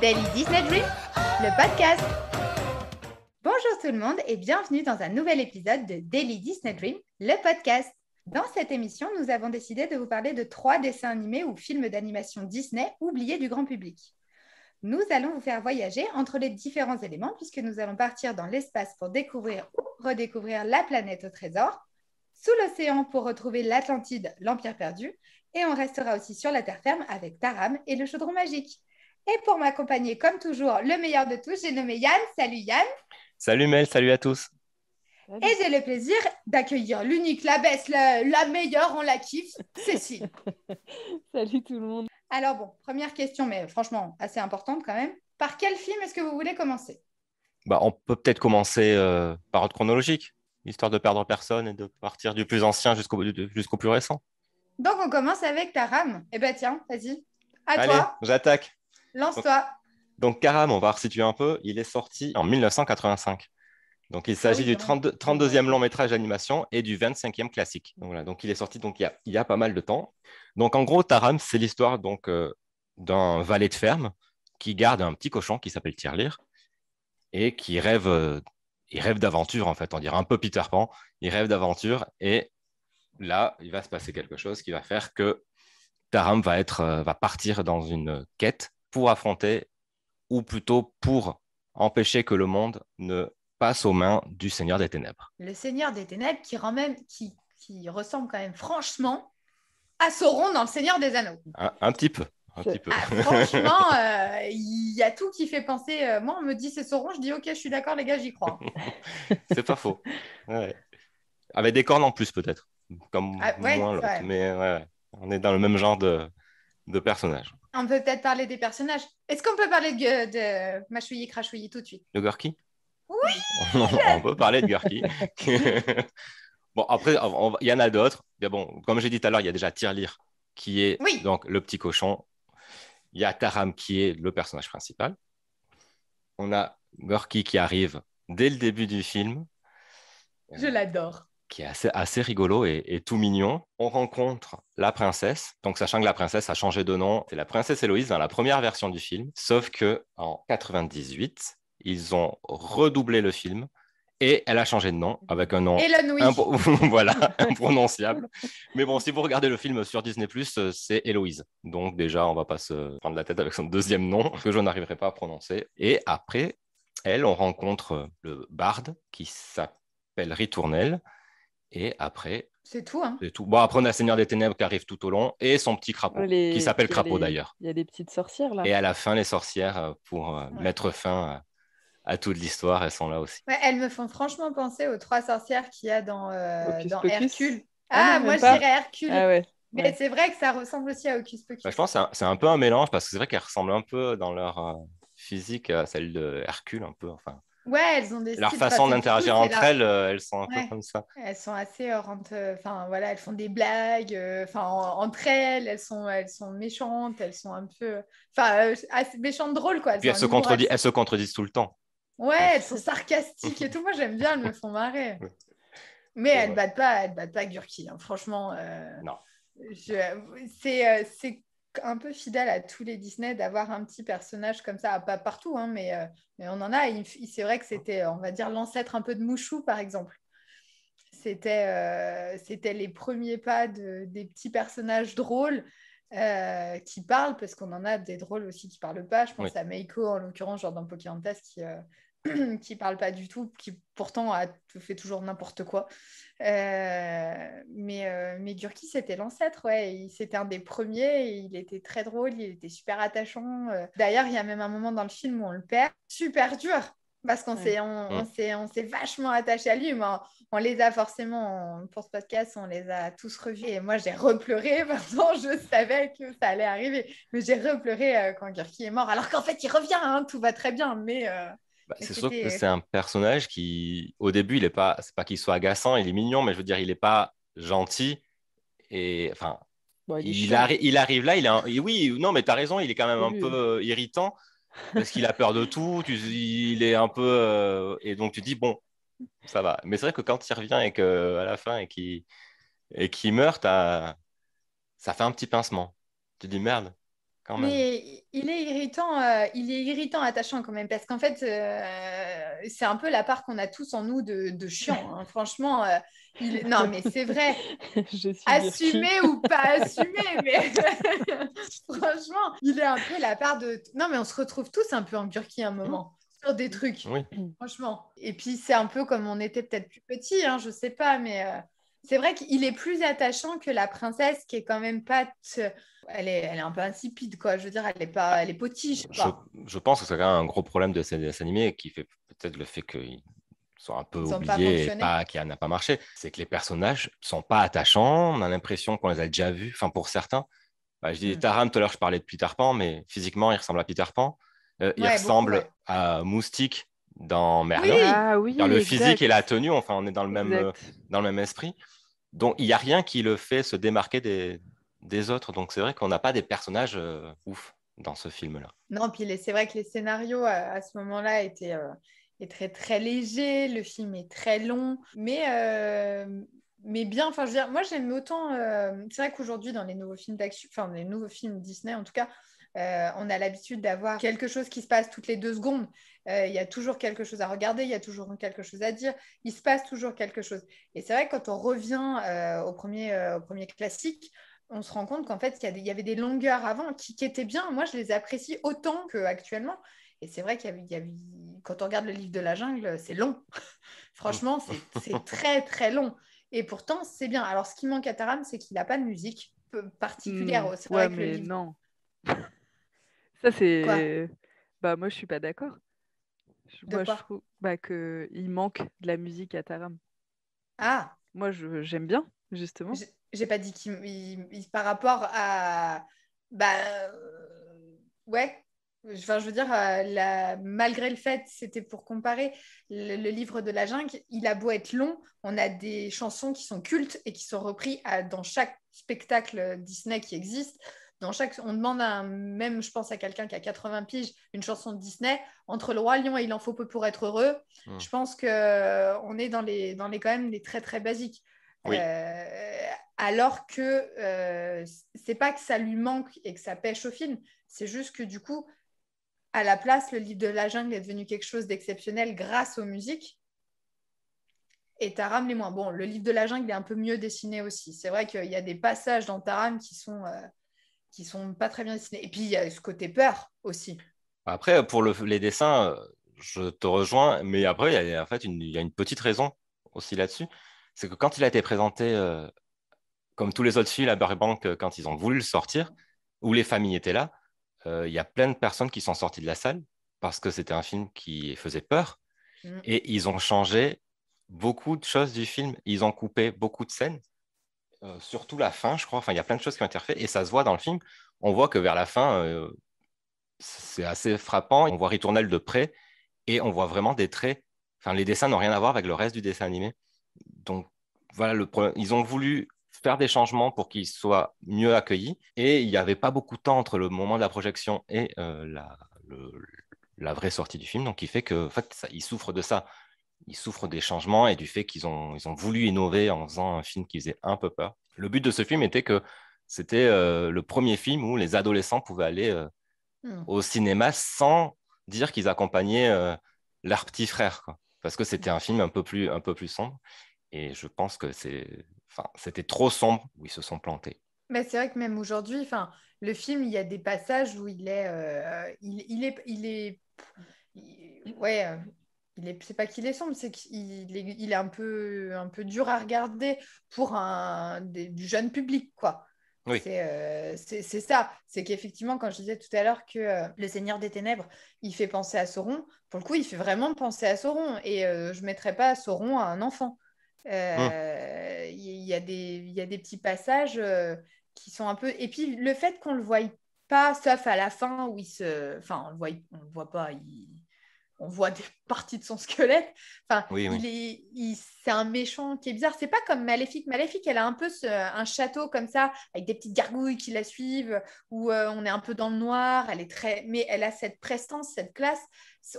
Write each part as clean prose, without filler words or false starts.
Daily Disney Dream, le podcast. Bonjour tout le monde et bienvenue dans un nouvel épisode de Daily Disney Dream, le podcast. Dans cette émission, nous avons décidé de vous parler de 3 dessins animés ou films d'animation Disney oubliés du grand public. Nous allons vous faire voyager entre les différents éléments puisque nous allons partir dans l'espace pour découvrir ou redécouvrir la planète au trésor, sous l'océan pour retrouver l'Atlantide, l'Empire perdu, et on restera aussi sur la terre ferme avec Taram et le chaudron magique. Et pour m'accompagner, comme toujours, le meilleur de tous, j'ai nommé Yann. Salut Yann. Salut Mel, salut à tous. Et j'ai le plaisir d'accueillir l'unique, la best, la meilleure, on la kiffe, Cécile. Salut tout le monde. Alors bon, première question, mais franchement assez importante quand même. Par quel film est-ce que vous voulez commencer ? On peut peut-être commencer par ordre chronologique, histoire de perdre personne et de partir du plus ancien jusqu'au plus récent. Donc on commence avec Taram. Eh bien tiens, vas-y, à Allez, toi, j'attaque. lance-toi. Donc Karam, on va resituer un peu, il est sorti en 1985. Donc il s'agit du 32e long métrage d'animation et du 25e classique. Donc, voilà, donc il est sorti donc, il y a pas mal de temps. Donc en gros, Taram, c'est l'histoire d'un valet de ferme qui garde un petit cochon qui s'appelle Tirelire et qui rêve d'aventure en fait, on dirait un peu Peter Pan. Il rêve d'aventure et là, il va se passer quelque chose qui va faire que Taram va partir dans une quête pour affronter, ou plutôt pour empêcher que le monde ne passe aux mains du Seigneur des Ténèbres. Le Seigneur des Ténèbres qui ressemble quand même franchement à Sauron dans le Seigneur des Anneaux. Un petit peu. Franchement, il y a tout qui fait penser. Moi, on me dit c'est Sauron, je dis ok, je suis d'accord, les gars, j'y crois. C'est pas faux. Ouais. Avec des cornes en plus, peut-être. Comme ouais, moins l'autre. Mais ouais, on est dans le même genre de personnage. On peut peut-être parler des personnages. Est-ce qu'on peut parler de Machouillis Crachouillis tout de suite ? De Gorky ? Oui. On peut parler de Gorky. Bon, après, il y en a d'autres. Mais bon, comme j'ai dit tout à l'heure, il y a déjà Tirelire, qui est donc le petit cochon. Il y a Taram, qui est le personnage principal. On a Gorky qui arrive dès le début du film. Je l'adore. Qui est assez rigolo et tout mignon. On rencontre la princesse, donc sachant que la princesse a changé de nom, c'est la princesse Héloïse dans la première version du film, sauf qu'en 98, ils ont redoublé le film et elle a changé de nom avec un nom voilà, imprononciable. Mais bon, si vous regardez le film sur Disney+, c'est Héloïse. Donc déjà, on va pas se prendre la tête avec son deuxième nom que je n'arriverai pas à prononcer. Et après, on rencontre le barde qui s'appelle Ritournelle. Et après, c'est tout. C'est tout. Bon, après, on a Seigneur des Ténèbres qui arrive tout au long et son petit crapaud, qui s'appelle Crapaud d'ailleurs. Il y a des petites sorcières là. Et à la fin, les sorcières, pour mettre fin à toute l'histoire, elles sont là aussi. Ouais, elles me font franchement penser aux 3 sorcières qu'il y a dans Hercule. Non, moi, je dirais Hercule. Ah ouais. Mais c'est vrai que ça ressemble aussi à Hocus Pocus. Je pense que c'est un peu un mélange parce que c'est vrai qu'elles ressemblent un peu dans leur physique à celle de Hercule, un peu. Enfin. Ouais, elles ont des leur façon d'interagir entre elles, elles sont un peu comme ça. Elles sont assez voilà, elles font des blagues entre elles, elles sont méchantes, elles sont un peu assez méchantes drôles quoi. Puis elles se contredisent tout le temps. Ouais, elles sont sarcastiques et tout. Moi, j'aime bien, elles me font marrer. Mais elles battent pas Gurki, hein. Franchement. Non. C'est un peu fidèle à tous les Disney d'avoir un petit personnage comme ça, pas partout, hein, mais on en a. C'est vrai que c'était, on va dire, l'ancêtre un peu de Mouchou, par exemple. C'était les premiers pas des petits personnages drôles qui parlent, parce qu'on en a des drôles aussi qui parlent pas. Je pense à Meiko, en l'occurrence, genre dans Pocahontas, qui parle pas du tout, qui pourtant fait toujours n'importe quoi. Mais Gurki, c'était l'ancêtre, ouais. C'était un des premiers, et il était très drôle, il était super attachant. D'ailleurs, il y a même un moment dans le film où on le perd, super dur, parce qu'on s'est vachement attaché à lui. Mais on les a forcément, pour ce podcast, on les a tous revus. Et moi, j'ai repleuré, maintenant je savais que ça allait arriver. Mais j'ai repleuré quand Gurki est mort, alors qu'en fait, il revient, hein, tout va très bien, mais... c'est sûr que c'est un personnage qui, au début, c'est pas qu'il soit agaçant, il est mignon, mais je veux dire, il n'est pas gentil. Et enfin, il arrive là, oui, non, mais tu as raison, il est quand même un peu irritant parce qu'il a peur de tout. Il est un peu. Et donc, tu dis, bon, ça va. Mais c'est vrai que quand il revient et qu'à la fin, et qu'il meurt, ça fait un petit pincement. Tu dis, merde, quand même. Mais il est irritant, attachant quand même, parce qu'en fait, c'est un peu la part qu'on a tous en nous de chiant, hein. Franchement, non, mais c'est vrai, Je suis Burki. assumer ou pas assumer, mais franchement, il est un peu la part de... Non, mais on se retrouve tous un peu en Burki à un Hmm. moment, sur des trucs, Oui, franchement. Et puis, c'est un peu comme on était peut-être plus petit, hein, je sais pas, mais c'est vrai qu'il est plus attachant que la princesse, qui est quand même pas... elle est un peu insipide, quoi. Je veux dire, elle est potiche, je, quoi. je pense que c'est quand même un gros problème de ces dessins animés qui fait peut-être le fait qu'ils sont un peu Ils n'ont pas oubliés et fonctionné. pas, qui n'a pas marché. C'est que les personnages sont pas attachants. On a l'impression qu'on les a déjà vus. Enfin, pour certains. Bah, je dis Hmm. Taram, tout à l'heure, je parlais de Peter Pan, mais physiquement, il ressemble à Peter Pan. Il Ouais, beaucoup, ressemble ouais. à Moustique dans Merlin. Oui! Ah Dans oui, le physique et exact. la tenue, enfin, on est Exact. dans le même esprit. Donc, il n'y a rien qui le fait se démarquer des autres. Donc, c'est vrai qu'on n'a pas des personnages ouf dans ce film-là. Non, puis c'est vrai que les scénarios à ce moment-là étaient très, très légers. Le film est très long, mais bien. Enfin, je veux dire, moi, j'aime autant. C'est vrai qu'aujourd'hui, dans les nouveaux films d'action, enfin, les nouveaux films Disney, en tout cas, on a l'habitude d'avoir quelque chose qui se passe toutes les 2 secondes. Il y a toujours quelque chose à regarder, il y a toujours quelque chose à dire. Il se passe toujours quelque chose. Et c'est vrai que quand on revient au premier classique, on se rend compte qu'en fait, il y avait des longueurs avant qui étaient bien. Moi, je les apprécie autant qu'actuellement. Et c'est vrai quand on regarde le livre de la jungle, c'est long. Mm. Franchement, c'est très, très long. Et pourtant, c'est bien. Alors, ce qui manque à Taram, c'est qu'il n'a pas de musique particulière. C'est Ouais, vrai que le mais livre... non. Ça, Quoi? c'est. Bah, moi, je suis pas d'accord. De Moi, je quoi? trouve que il manque de la musique à Taram. Ah, Moi, j'aime bien, justement. j'ai pas dit par rapport à... Bah, ouais. Enfin, je veux dire, malgré le fait, c'était pour comparer le livre de la jungle, il a beau être long, on a des chansons qui sont cultes et qui sont reprises dans chaque spectacle Disney qui existe. On demande même, je pense à quelqu'un qui a 80 piges, une chanson de Disney, entre Le Roi Lion et Il en faut peu pour être heureux, Mm. je pense qu'on est dans les quand même les très très basiques. Oui. Alors que c'est pas que ça lui manque et que ça pêche au film, c'est juste que du coup, à la place, le livre de la jungle est devenu quelque chose d'exceptionnel grâce aux musiques. Et Taram les moins. Bon, le livre de la jungle est un peu mieux dessiné aussi. C'est vrai qu'il y a des passages dans Taram qui sont pas très bien dessinés. Et puis il y a ce côté peur aussi. Après, pour les dessins, je te rejoins, mais après, en fait, il y a une petite raison aussi là-dessus. C'est que quand il a été présenté, comme tous les autres films à Burbank, quand ils ont voulu le sortir, où les familles étaient là, il y a plein de personnes qui sont sorties de la salle parce que c'était un film qui faisait peur Mm. et ils ont changé beaucoup de choses du film. Ils ont coupé beaucoup de scènes, surtout la fin, je crois. Enfin, il y a plein de choses qui ont été refaites et ça se voit dans le film. On voit que vers la fin, c'est assez frappant. On voit Ritournelle de près et on voit vraiment des traits. Enfin, les dessins n'ont rien à voir avec le reste du dessin animé. Donc, voilà le problème. Ils ont voulu faire des changements pour qu'ils soient mieux accueillis et il n'y avait pas beaucoup de temps entre le moment de la projection et le- la vraie sortie du film. Donc, il fait que, en fait, ils souffrent de ça. Ils souffrent des changements et du fait qu'ils ont voulu innover en faisant un film qui faisait un peu peur. Le but de ce film était que c'était le premier film où les adolescents pouvaient aller Mm. au cinéma sans dire qu'ils accompagnaient leur petit frère, quoi. Parce que c'était un film un peu plus sombre. Et je pense que enfin, c'était trop sombre où ils se sont plantés. Mais c'est vrai que même aujourd'hui, enfin, le film, il y a des passages où ouais, c'est pas qu'il est sombre, c'est qu'il est un peu dur à regarder pour du jeune public, quoi. Oui. C'est ça. C'est qu'effectivement, quand je disais tout à l'heure que le Seigneur des Ténèbres, il fait penser à Sauron, pour le coup, il fait vraiment penser à Sauron. Et je ne mettrais pas Sauron à un enfant. Hmm. Il y a des petits passages qui sont un peu. Et puis, le fait qu'on ne le voie pas, sauf à la fin où il se. Enfin, on le voit pas. On voit des parties de son squelette. Enfin, Oui, oui. c'est un méchant qui est bizarre. C'est pas comme Maléfique. Maléfique, elle a un peu un château comme ça, avec des petites gargouilles qui la suivent, où on est un peu dans le noir. Mais elle a cette prestance, cette classe.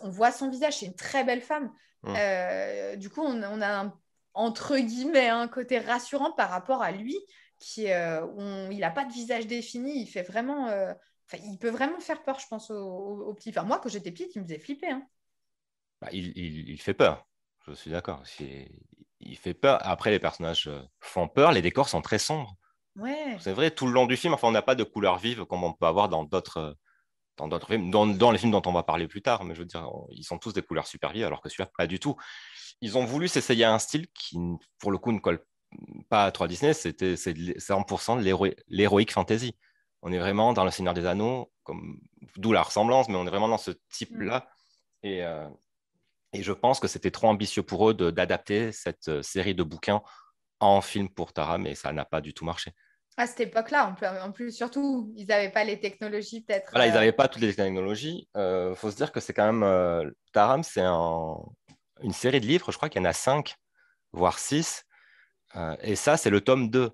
On voit son visage. C'est une très belle femme. Hmm. Du coup, on a entre guillemets un côté rassurant par rapport à lui, où il n'a pas de visage défini. Il fait vraiment Enfin, il peut vraiment faire peur, je pense, aux petits. Enfin, moi, quand j'étais petite, il me faisait flipper. Hein. Bah, il fait peur, je suis d'accord. Il fait peur. Après, les personnages font peur, les décors sont très sombres. Ouais. C'est vrai, tout le long du film, enfin, on n'a pas de couleurs vives comme on peut avoir dans d'autres films, dans les films dont on va parler plus tard, mais je veux dire, ils sont tous des couleurs super vives, alors que celui-là, pas du tout. Ils ont voulu s'essayer à un style qui, pour le coup, ne colle pas à 3 Disney, c'est 100% de l'héroïque fantasy. On est vraiment dans Le Seigneur des Anneaux, d'où la ressemblance, mais on est vraiment dans ce type-là. Et, je pense que c'était trop ambitieux pour eux d'adapter cette série de bouquins en film pour Tara, mais ça n'a pas du tout marché. À cette époque-là, en plus, surtout, ils n'avaient pas les technologies peut-être. Voilà, ils n'avaient pas toutes les technologies. Faut se dire que c'est quand même... Taram, c'est une série de livres, je crois qu'il y en a 5, voire 6. Et ça, c'est le tome 2.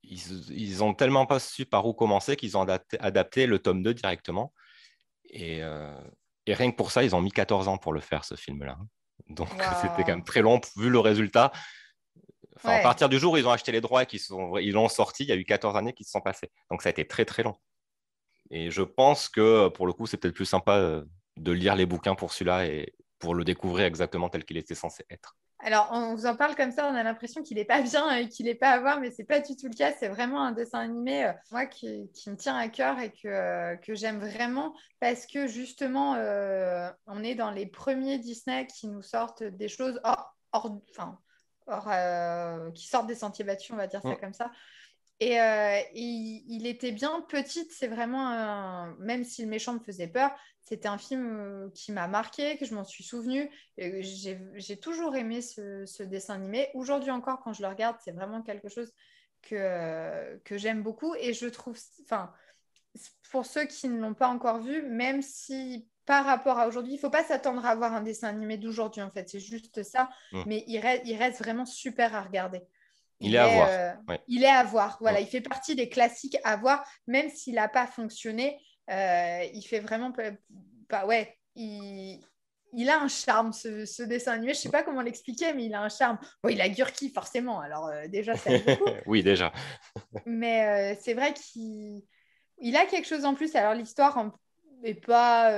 Ils ont tellement pas su par où commencer qu'ils ont adapté le tome 2 directement. Et rien que pour ça, ils ont mis 14 ans pour le faire, ce film-là. Donc, c'était quand même très long, vu le résultat. Enfin, à partir du jour où ils ont acheté les droits et ils l'ont sorti, il y a eu 14 années qui se sont passées. Donc, ça a été très, très long. Et je pense que, pour le coup, c'est peut-être plus sympa de lire les bouquins pour celui-là et pour le découvrir exactement tel qu'il était censé être. Alors, on vous en parle comme ça, on a l'impression qu'il n'est pas bien et qu'il n'est pas à voir, mais ce n'est pas du tout le cas. C'est vraiment un dessin animé, moi, qui me tient à cœur et que j'aime vraiment parce que, justement, on est dans les premiers Disney qui nous sortent des choses qui sortent des sentiers battus, on va dire ça comme ça. Et il était bien petite, c'est vraiment, même si le méchant me faisait peur, c'était un film qui m'a marqué, que je m'en suis souvenue. J'ai toujours aimé ce dessin animé. Aujourd'hui encore, quand je le regarde, c'est vraiment quelque chose que j'aime beaucoup. Et je trouve, enfin, pour ceux qui ne l'ont pas encore vu, même si par rapport à aujourd'hui, il ne faut pas s'attendre à voir un dessin animé d'aujourd'hui, en fait, c'est juste ça. Mais il reste vraiment super à regarder. Il est à voir. Il est à voir. Voilà, il fait partie des classiques à voir, même s'il n'a pas fonctionné. Il fait vraiment il a un charme, ce dessin animé. Je ne sais pas comment l'expliquer, mais il a un charme. Bon, il a Gurki, forcément. Alors, déjà, ça aide beaucoup. Oui, déjà. Mais c'est vrai qu'il a quelque chose en plus. Alors, l'histoire n'est pas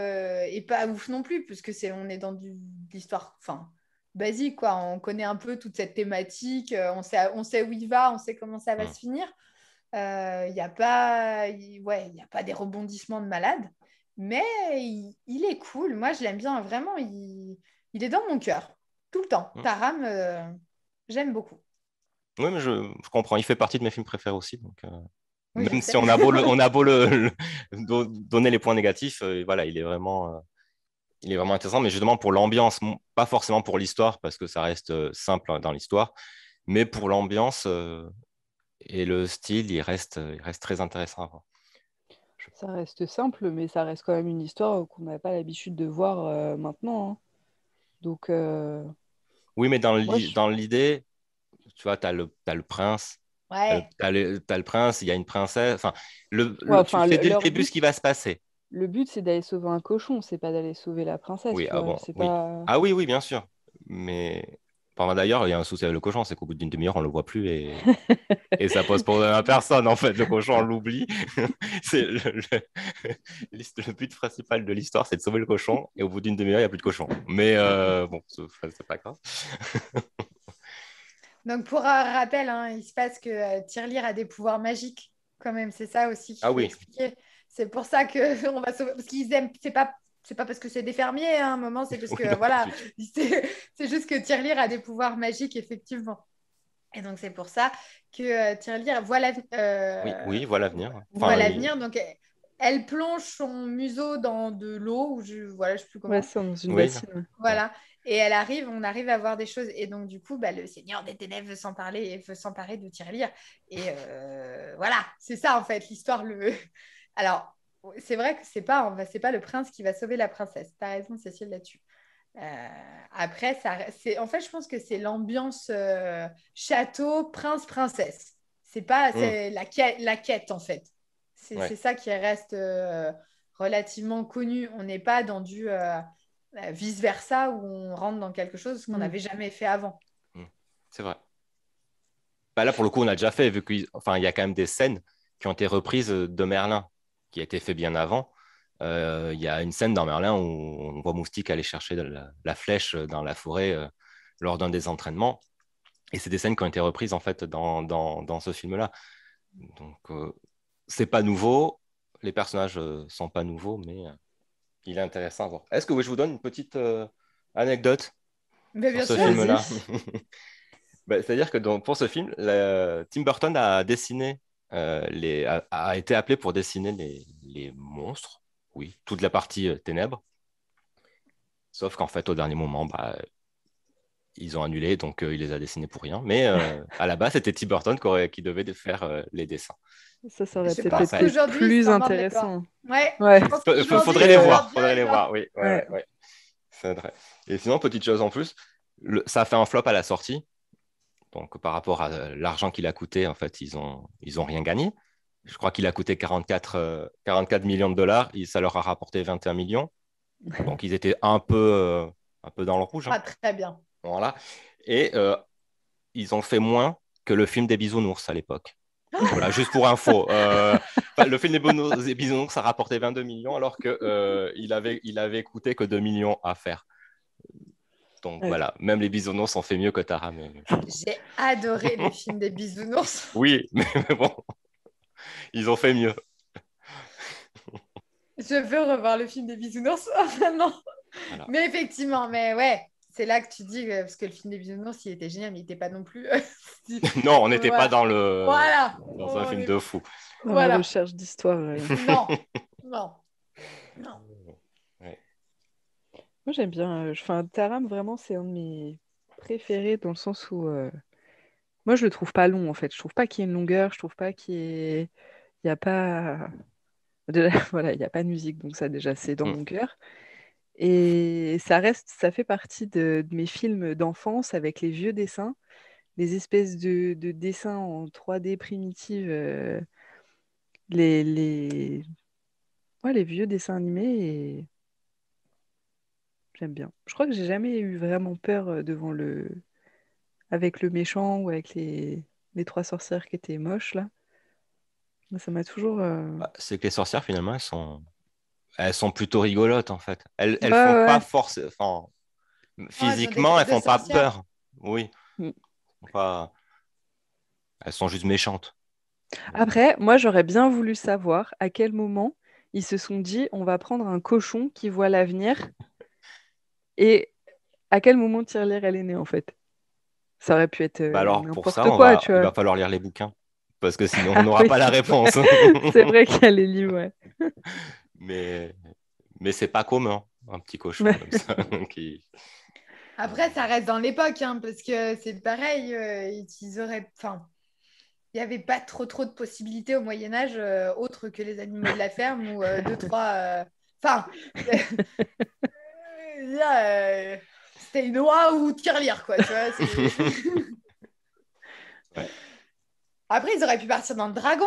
ouf non plus, puisque on est dans de l'histoire. Enfin, basique, quoi. On connaît un peu toute cette thématique, on sait où il va, on sait comment ça va se finir. Il n'y a pas, il y a pas des rebondissements de malade, mais il est cool. Moi, je l'aime bien, vraiment. Il est dans mon cœur, tout le temps. Taram, j'aime beaucoup. Oui, mais je comprends. Il fait partie de mes films préférés aussi. Donc, oui, même si on a beau donner les points négatifs, voilà, il est vraiment intéressant, mais justement pour l'ambiance, pas forcément pour l'histoire, parce que ça reste simple dans l'histoire, mais pour l'ambiance et le style, il reste très intéressant à voir. Ça reste simple, mais ça reste quand même une histoire qu'on n'a pas l'habitude de voir maintenant. Hein. Donc, oui, mais dans l'idée, tu vois, tu as le prince. Ouais. T'as le prince, il y a une princesse. Enfin, tu sais dès le début ce qui va se passer. Le but, c'est d'aller sauver un cochon, c'est pas d'aller sauver la princesse. Oui, Tu ah vois, bon, c'est oui. pas... Ah oui, oui, bien sûr. Mais d'ailleurs, il y a un souci avec le cochon, c'est qu'au bout d'une demi-heure, on le voit plus et ça pose problème à personne. En fait, le cochon, on l'oublie. C'est le but principal de l'histoire, c'est de sauver le cochon et au bout d'une demi-heure, il n'y a plus de cochon. Mais bon, c'est pas grave. Donc, pour un rappel, hein, il se passe que Tirelire a des pouvoirs magiques, quand même. C'est ça aussi qu'il faut expliquer. C'est pour ça qu'on va sauver. Parce qu'ils aiment. C'est pas parce que c'est des fermiers, hein, à un moment, c'est parce que, voilà. C'est juste que Tirelire a des pouvoirs magiques, effectivement. Et donc, c'est pour ça que Tirelire voit l'avenir. Oui, voit l'avenir. Voit l'avenir. Donc, elle plonge son museau dans de l'eau, ou je sais plus comment. Ouais, c'est dans une bassine. Voilà. Et on arrive à voir des choses. Et donc, du coup, le Seigneur des Ténèbres veut s'emparer de Tirelire. Et voilà, c'est ça, en fait, l'histoire. Alors, c'est vrai que c'est pas le prince qui va sauver la princesse. T'as raison, Cécile, là-dessus. Après, en fait, je pense que c'est l'ambiance château, prince, princesse. C'est pas c'est la quête, en fait. C'est ça qui reste relativement connu. On n'est pas dans du vice-versa où on rentre dans quelque chose qu'on n'avait jamais fait avant. C'est vrai. Là, pour le coup, on a déjà fait, vu qu'il y a quand même des scènes qui ont été reprises de Merlin. qui a été fait bien avant. Il y a une scène dans Merlin où on voit Moustique aller chercher la flèche dans la forêt lors d'un des entraînements. Et c'est des scènes qui ont été reprises en fait dans ce film-là. Donc, c'est pas nouveau. Les personnages sont pas nouveaux, mais il est intéressant à voir. Est-ce que je vous donne une petite anecdote Mais sur bien ce sûr. film-là? C'est-à-dire que pour ce film, Tim Burton a dessiné, a été appelé pour dessiner les monstres, oui, toute la partie ténèbres. Sauf qu'en fait, au dernier moment, ils ont annulé, donc il les a dessinés pour rien. Mais à la base, c'était Tim Burton qui devait faire les dessins. Ça aurait Je peut-être pense été qu'aujourd'hui, ils plus s'en mordent les doigts. intéressant. Ouais, Ouais. je pense qu'aujourd'hui, Faudrait les ils voir, mordent bien faudrait les les doigts. voir, oui. Ouais. Ouais. C'est vrai. Et sinon, petite chose en plus, ça a fait un flop à la sortie. Donc, par rapport à l'argent qu'il a coûté, en fait, ils ont rien gagné. Je crois qu'il a coûté 44 millions de dollars. Ça leur a rapporté 21 millions. Donc, ils étaient un peu dans le rouge, hein. Pas très bien. Voilà. Et ils ont fait moins que le film des bisounours à l'époque. Voilà, juste pour info. Le film des bisounours a rapporté 22 millions alors qu'il avait coûté que 2 millions à faire. Donc Ouais. voilà, même les bisounours ont fait mieux que Tara. Mais... J'ai adoré les films des bisounours. Oui, mais bon, ils ont fait mieux. Je veux revoir le film des bisounours. Vraiment. Voilà. Mais effectivement, mais ouais, c'est là que tu dis, parce que le film des bisounours, il était génial, mais il n'était pas non plus. Non, on n'était pas Voilà. Voilà. dans un film de fou. Dans la Voilà. recherche d'histoire. Non. Non. Non. Ouais. Moi, j'aime bien. Taram, vraiment, c'est un de mes préférés dans le sens où. Moi, je le trouve pas long, en fait. Je trouve pas qu'il y ait une longueur. Je trouve pas qu'il y ait. Il y a pas. Déjà, voilà, il n'y a pas de musique, donc ça, déjà, c'est dans mon cœur. Et ça fait partie de mes films d'enfance avec les vieux dessins, les espèces de dessins en 3D primitifs, les... Ouais, les vieux dessins animés, et j'aime bien. Je crois que j'ai jamais eu vraiment peur avec le méchant ou avec les trois sorcières qui étaient moches, là. Ça m'a toujours... C'est que les sorcières, finalement, elles sont plutôt rigolotes, en fait. Ouais, Elles font pas ouais. force. Enfin, Oh, elles ont des physiquement, elles têtes de font pas sorcières. peur. Oui. Mm. Pas... Elles sont juste méchantes. Après, moi, j'aurais bien voulu savoir à quel moment ils se sont dit on va prendre un cochon qui voit l'avenir et à quel moment Tirelire elle est née en fait. Ça aurait pu être Alors, pour ça, n'importe quoi, tu il vois. va falloir lire les bouquins. Parce que sinon, on Ah n'aura oui, pas la c'est réponse. c'est vrai qu'il y a les livres, ouais. Mais, mais c'est pas commun, un petit cochon comme ça. qui... Après, ça reste dans l'époque, hein, parce que c'est pareil, Enfin, il n'y avait pas trop de possibilités au Moyen-Âge, autres que les animaux de la ferme ou deux, trois. Enfin, là, c'était une oie ou tirelire, quoi, tu vois. Ouais. Après, ils auraient pu partir dans le dragon.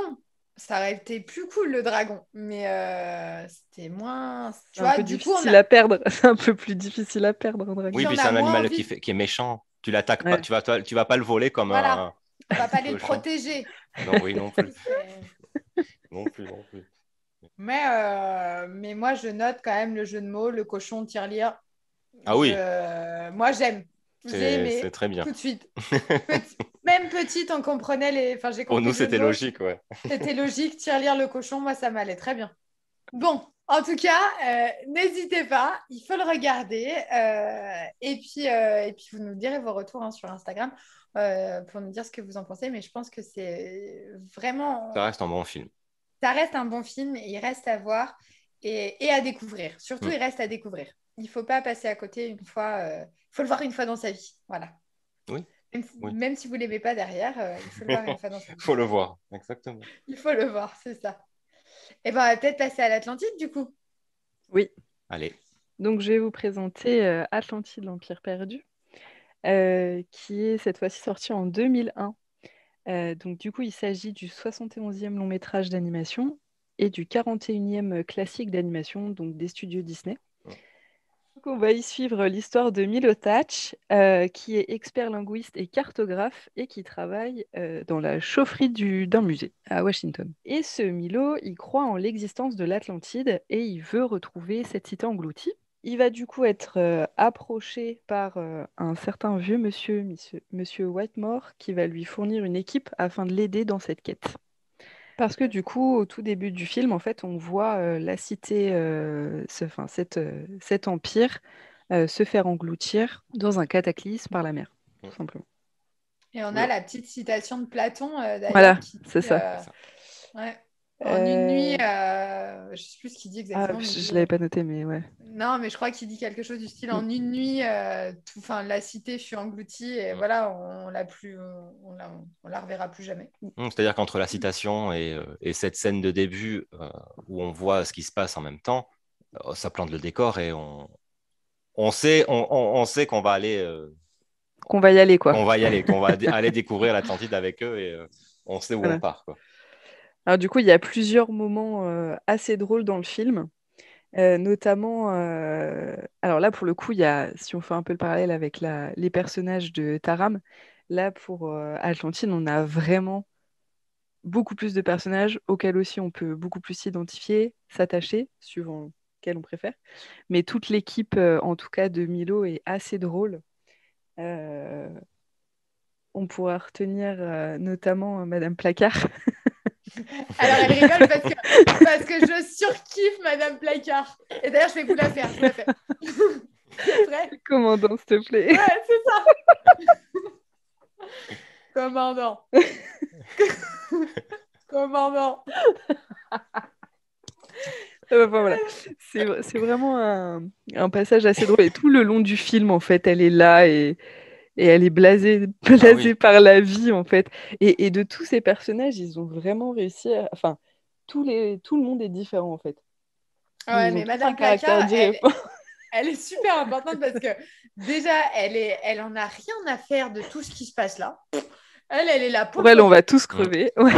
Ça aurait été plus cool, le dragon. Mais c'était moins. Tu C'est un vois, peu du coup, difficile à perdre. C'est un peu plus difficile à perdre un Oui, puis dragon. on puis c'est a un moins animal envie. qui est méchant. Tu l'attaques pas, Ouais. tu vas pas le voler comme Voilà. On va un pas petit aller le cochon. protéger. Non, oui, non plus. C'est- Non plus, non plus. Mais moi, je note quand même le jeu de mots, le cochon tirelire. Ah oui, Moi, j'aime. J'ai c'est aimé très bien. tout de suite. Même petite, on comprenait les. Enfin, j'ai Pour compris nous, le jeu de c'était mots. logique, ouais. C'était logique. Tirelire le cochon, moi, ça m'allait très bien. Bon, en tout cas, n'hésitez pas, il faut le regarder. Et puis, vous nous direz vos retours, hein, sur Instagram, pour nous dire ce que vous en pensez. Mais je pense que c'est vraiment. Ça reste un bon film. Ça reste un bon film, et il reste à voir et à découvrir. Surtout, Mm. il reste à découvrir. Il ne faut pas passer à côté une fois. Il faut le voir une fois dans sa vie. Voilà. Oui, oui. Même si vous ne l'aimez pas derrière, il faut le voir une fois dans sa vie. Faut le voir, exactement. Il faut le voir, c'est ça. Et ben, on va peut-être passer à l'Atlantide, du coup. Oui. Allez. Donc, je vais vous présenter Atlantide, l'Empire perdu, qui est cette fois-ci sorti en 2001. Donc, du coup, il s'agit du 71e long métrage d'animation et du 41e classique d'animation, donc des studios Disney. On va y suivre l'histoire de Milo Thatch, qui est expert linguiste et cartographe et qui travaille dans la chaufferie d'un musée à Washington. Et ce Milo, il croit en l'existence de l'Atlantide et il veut retrouver cette cité engloutie. Il va du coup être approché par un certain vieux monsieur Whitemore, qui va lui fournir une équipe afin de l'aider dans cette quête. Parce que du coup, au tout début du film, en fait, on voit la cité, cet empire se faire engloutir dans un cataclysme par la mer, tout simplement. Et on Oui, a la petite citation de Platon, d'ailleurs, Voilà, qui c'est dit, ça. ouais, en une nuit, Euh, je ne sais plus ce qu'il dit exactement, mais il je dit, ne l'avais pas noté, mais ouais. non, mais je crois qu'il dit quelque chose du style, Mm. en une nuit, la cité fut engloutie et Mm. voilà, on la reverra plus jamais. C'est-à-dire qu'entre la citation et cette scène de début où on voit ce qui se passe en même temps, ça plante le décor et on sait qu'on va aller, Qu'on va y aller, quoi. qu'on va aller découvrir l'Atlantide avec eux et on sait où on Voilà. part, quoi. Alors du coup, il y a plusieurs moments assez drôles dans le film. Notamment, alors là pour le coup, si on fait un peu le parallèle avec les personnages de Taram, là pour Atlantide, on a vraiment beaucoup plus de personnages auxquels aussi on peut beaucoup plus s'identifier, s'attacher, suivant quel on préfère. Mais toute l'équipe, en tout cas de Milo, est assez drôle. Euh, on pourra retenir notamment Madame Placard. Alors, elle rigole parce que je surkiffe Madame Placard. Et d'ailleurs, je vais vous la faire, je vous la fais. Prêt? Commandant, s'il te plaît. Ouais, c'est ça. Commandant. Commandant. Enfin, voilà. C'est vraiment un passage assez drôle. Et tout le long du film, en fait, elle est là et elle est blasée, Ah oui, par la vie, en fait. Et de tous ces personnages, ils ont vraiment réussi Enfin, tout le monde est différent, en fait. Ouais, Ils ont mais tous un Madame caractère Placard, différent. elle est super importante parce que déjà, elle en a rien à faire de tout ce qui se passe là. Elle est là pour Pour le elle, on va pognon. tous crever. Ouais.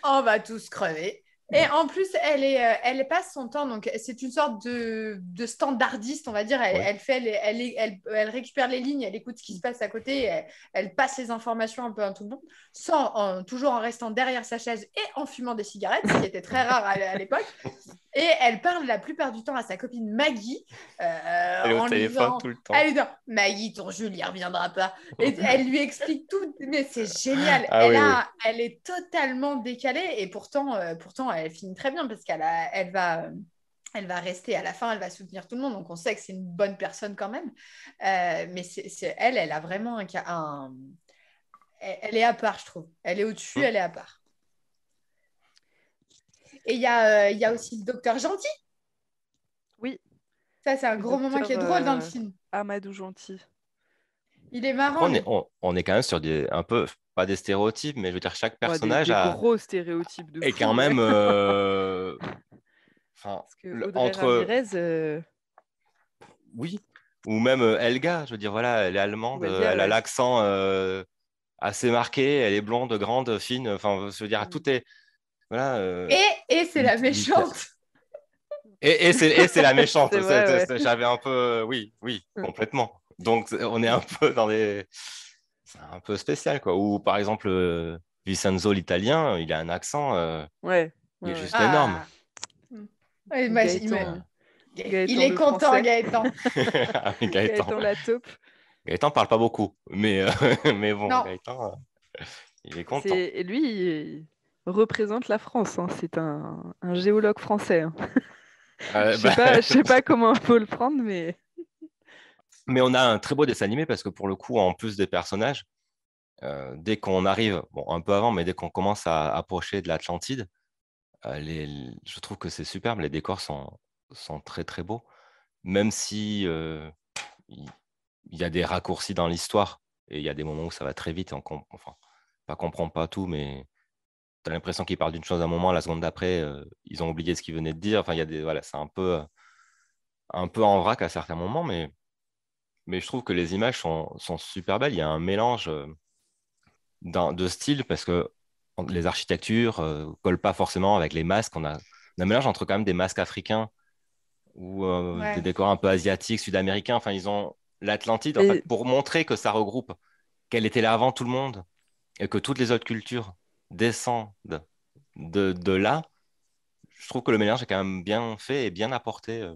On va tous crever. Et en plus, elle passe son temps, donc c'est une sorte de standardiste, on va dire. oui. Elle récupère les lignes, elle écoute ce qui se passe à côté, elle passe les informations un peu à tout le monde, toujours en restant derrière sa chaise et en fumant des cigarettes, ce qui était très rare à l'époque. Et elle parle la plupart du temps à sa copine Maggie Elle est au en lui téléphone disant, tout le temps. Maggie, ton Jules, il reviendra pas. Et elle lui explique tout, mais c'est génial. Ah oui, oui. Elle est totalement décalée et pourtant, elle finit très bien parce elle va rester à la fin, elle va soutenir tout le monde. Donc on sait que c'est une bonne personne quand même. Mais elle a vraiment elle est à part, je trouve. Elle est au-dessus, Hmm. elle est à part. Et il y a aussi le docteur Gentil. Oui, Ça, c'est un le gros moment qui est docteur drôle dans le film. Amadou Gentil. Il est Après, marrant, lui. on est quand même sur un peu, pas des stéréotypes, mais je veux dire, chaque Ouais, personnage des gros stéréotypes de est fou. quand Ouais. même. Enfin, Parce que Audrey entre. Ramirez, Oui. Ou même Elga, je veux dire, voilà, elle est allemande, Wadja, elle a ouais. l'accent assez marqué, elle est blonde, grande, fine. Enfin, je veux dire, tout est. Voilà. Et c'est la littér- méchante. Et c'est la méchante. C'est vrai, ouais. J'avais un peu. Oui, oui, complètement. Donc, on est un peu dans des. C'est un peu spécial, quoi. Ou par exemple, Vincenzo l'italien, il a un accent, Ouais, il est ouais, ouais. juste énorme. Ah. Ouais, Ou Gaëtan, il Gaëtan est le content, français. Gaëtan. Ah oui, Gaëtan. Gaëtan la taupe. Gaëtan parle pas beaucoup, mais, mais bon, Non, Gaëtan, il est content. Et lui, il représente la France, hein. C'est un géologue français, hein. Bah, Je sais pas comment il faut le prendre, mais mais on a un très beau dessin animé parce que pour le coup, en plus des personnages, dès qu'on arrive, bon, un peu avant, mais dès qu'on commence à approcher de l'Atlantide, je trouve que c'est superbe. Les décors sont très très beaux, même si il il y a des raccourcis dans l'histoire et il y a des moments où ça va très vite. Et enfin, pas comprend pas tout, mais tu as l'impression qu'ils parlent d'une chose à un moment, la seconde d'après, ils ont oublié ce qu'ils venaient de dire. Enfin, il y a voilà, c'est un peu en vrac à certains moments, mais je trouve que les images sont super belles. Il y a un mélange de styles parce que les architectures collent pas forcément avec les masques. On a un mélange entre quand même des masques africains ou des Ouais. décors un peu asiatiques, sud-américains. Enfin, ils ont l'Atlantide, en Et, fait, pour montrer que ça regroupe, qu'elle était là avant tout le monde et que toutes les autres cultures descendent de là. Je trouve que le mélange est quand même bien fait et bien apporté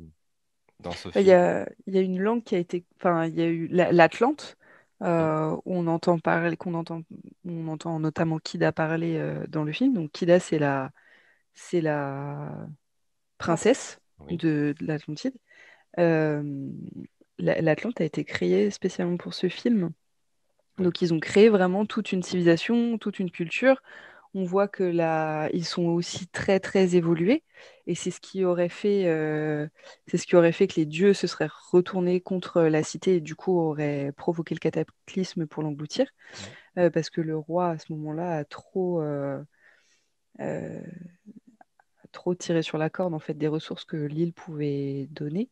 dans ce il y film. a, il y a une langue qui a été, enfin, il y a eu l'Atlante, Mm. où on entend parler, on entend notamment Kida parler dans le film. Donc Kida, c'est la Princesse. princesse Oui. de l'Atlantide. Euh, L'Atlante a été créée spécialement pour ce film. Oui. Donc ils ont créé vraiment toute une civilisation, toute une culture. On voit que ils sont aussi très très évolués et c'est ce qui aurait fait que les dieux se seraient retournés contre la cité et du coup auraient provoqué le cataclysme pour l'engloutir. Mm. Parce que le roi à ce moment-là euh, a trop tiré sur la corde en fait des ressources que l'île pouvait donner.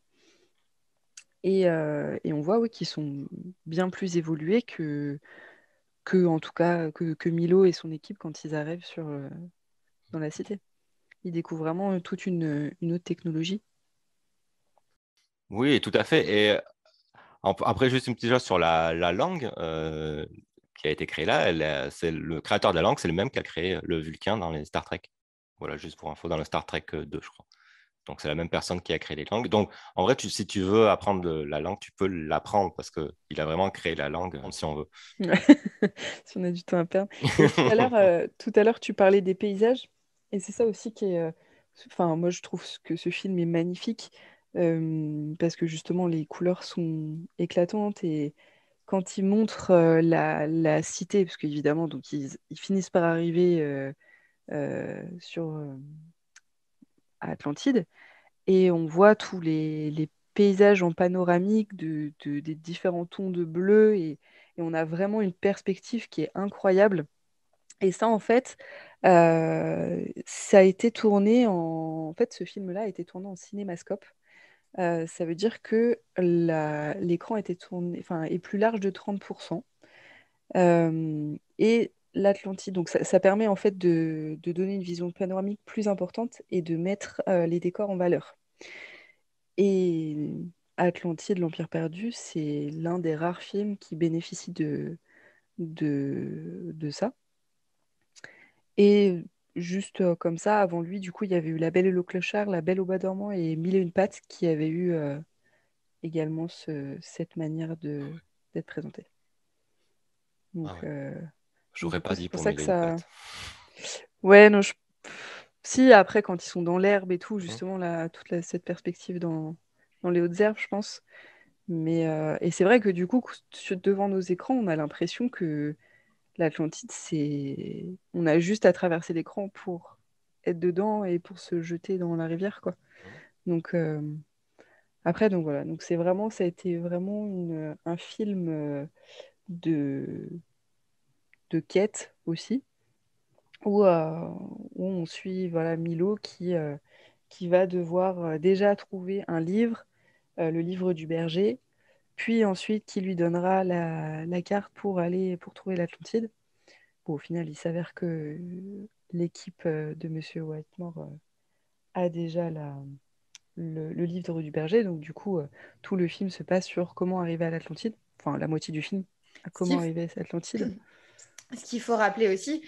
Et on voit oui, qu'ils sont bien plus évolués que en tout cas que Milo et son équipe quand ils arrivent dans la cité. Ils découvrent vraiment toute une autre technologie. Oui, tout à fait. Et après, juste une petite chose sur la langue qui a été créée là. C'est le créateur de la langue, c'est le même qui a créé le Vulcain dans les Star Trek. Voilà, juste pour info, dans le Star Trek 2, je crois. Donc, c'est la même personne qui a créé les langues. Donc, en vrai, si tu veux apprendre la langue, tu peux l'apprendre parce qu'il a vraiment créé la langue, si on veut. Si on a du temps à perdre. Et tout à l'heure, tu parlais des paysages. Et c'est ça aussi qui est. Enfin, moi, je trouve que ce film est magnifique parce que justement, les couleurs sont éclatantes et quand ils montrent la cité, parce qu'évidemment, donc ils finissent par arriver à Atlantide et on voit tous les paysages en panoramique des différents tons de bleu et on a vraiment une perspective qui est incroyable. Et ça, en fait, ça a été tourné en fait, ce film-là a été tourné en cinémascope. Ça veut dire que l'écran était tourné, enfin, est plus large de 30%. Et l'Atlantide, donc ça permet en fait de donner une vision panoramique plus importante et de mettre les décors en valeur. Et Atlantide, l'Empire perdu, c'est l'un des rares films qui bénéficie de ça. Et juste comme ça, avant lui, du coup, il y avait eu La Belle et le Clochard, La Belle au Bois dormant et Mille et une pattes qui avaient eu également cette manière d'être présentés. Ah Donc, ouais. J'aurais du coup, pas c'est dit pour pour ça mille que et une ça. pattes. Ouais, non, si, après, quand ils sont dans l'herbe et tout, Hmm. justement, là, cette perspective dans les hautes herbes, je pense. Mais, et c'est vrai que du coup, devant nos écrans, on a l'impression que l'Atlantide, c'est. On a juste à traverser l'écran pour être dedans et pour se jeter dans la rivière, quoi. Donc, après, donc voilà. Donc, ça a été vraiment un film de, de quête aussi, où, où on suit voilà, Milo qui va devoir déjà trouver un livre, le livre du berger, puis ensuite qui lui donnera la carte pour trouver l'Atlantide. Bon, au final, il s'avère que l'équipe de Monsieur Whitemore a déjà le livre du berger, donc du coup, tout le film se passe sur comment arriver à l'Atlantide, enfin la moitié du film, à Ce comment qu'il arriver à l'Atlantide. ce qu'il faut rappeler aussi,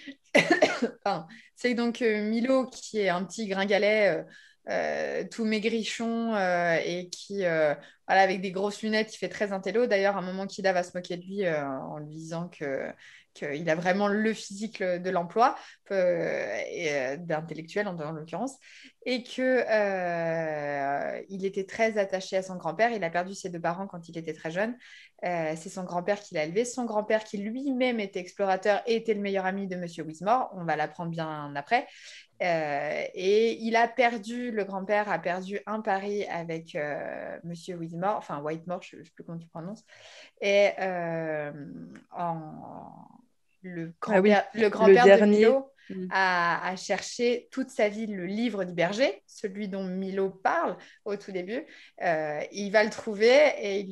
pardon, c'est donc Milo, qui est un petit gringalet tout maigrichon et qui, voilà, avec des grosses lunettes, il fait très intello. D'ailleurs, à un moment, Kida va se moquer de lui en lui disant qu'il a vraiment le physique de l'emploi, d'intellectuel en l'occurrence, et il était très attaché à son grand-père. Il a perdu ses deux parents quand il était très jeune. C'est son grand-père qui l'a élevé. Son grand-père, qui lui-même était explorateur et était le meilleur ami de Monsieur Wismore, on va l'apprendre bien après. Et le grand-père a perdu un pari avec Monsieur Wismore, enfin Whitemore, je ne sais plus comment tu prononces. Et en, Ah oui, le le grand-père de dernier, Milo. à chercher toute sa vie le livre du berger, celui dont Milo parle au tout début. Il va le trouver et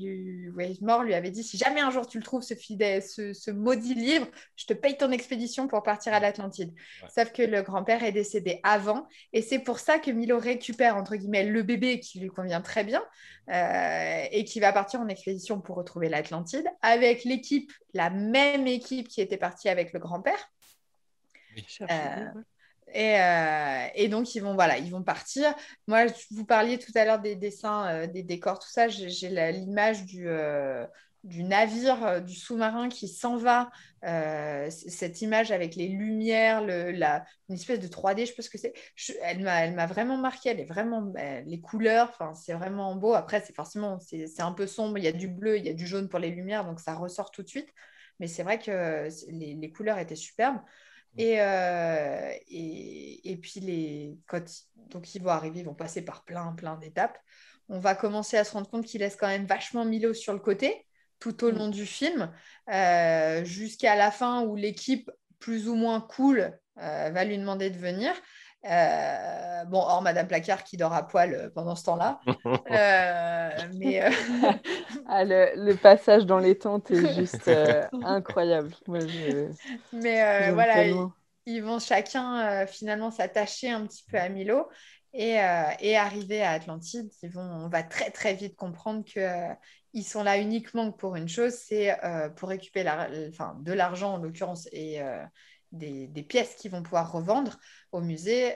Whitmore lui avait dit, si jamais un jour tu le trouves, ce maudit livre, je te paye ton expédition pour partir à l'Atlantide. Ouais. Sauf que le grand-père est décédé avant et c'est pour ça que Milo récupère, entre guillemets, le bébé qui lui convient très bien et qui va partir en expédition pour retrouver l'Atlantide avec l'équipe, la même équipe qui était partie avec le grand-père. Oui. Et donc, ils vont partir. Moi, vous parliez tout à l'heure des dessins, des décors, tout ça. J'ai l'image du navire, du sous-marin qui s'en va. Cette image avec les lumières, une espèce de 3D, je pense que c'est. Elle m'a vraiment marqué. Elle est vraiment les couleurs. C'est vraiment beau. Après, c'est un peu sombre. Il y a du bleu, il y a du jaune pour les lumières, donc ça ressort tout de suite. Mais c'est vrai que les couleurs étaient superbes. Et puis, donc ils vont arriver, ils vont passer par plein d'étapes. On va commencer à se rendre compte qu'il laisse quand même vachement Milo sur le côté tout au long du film, jusqu'à la fin où l'équipe plus ou moins cool va lui demander de venir. Hors Madame Placard qui dort à poil pendant ce temps-là. Le passage dans les tentes est juste incroyable. Moi, mais voilà, ils vont chacun finalement s'attacher un petit peu à Milo et arriver à Atlantide. On va très très vite comprendre qu'ils sont là uniquement pour une chose, c'est pour récupérer de l'argent en l'occurrence et des pièces qu'ils vont pouvoir revendre au musée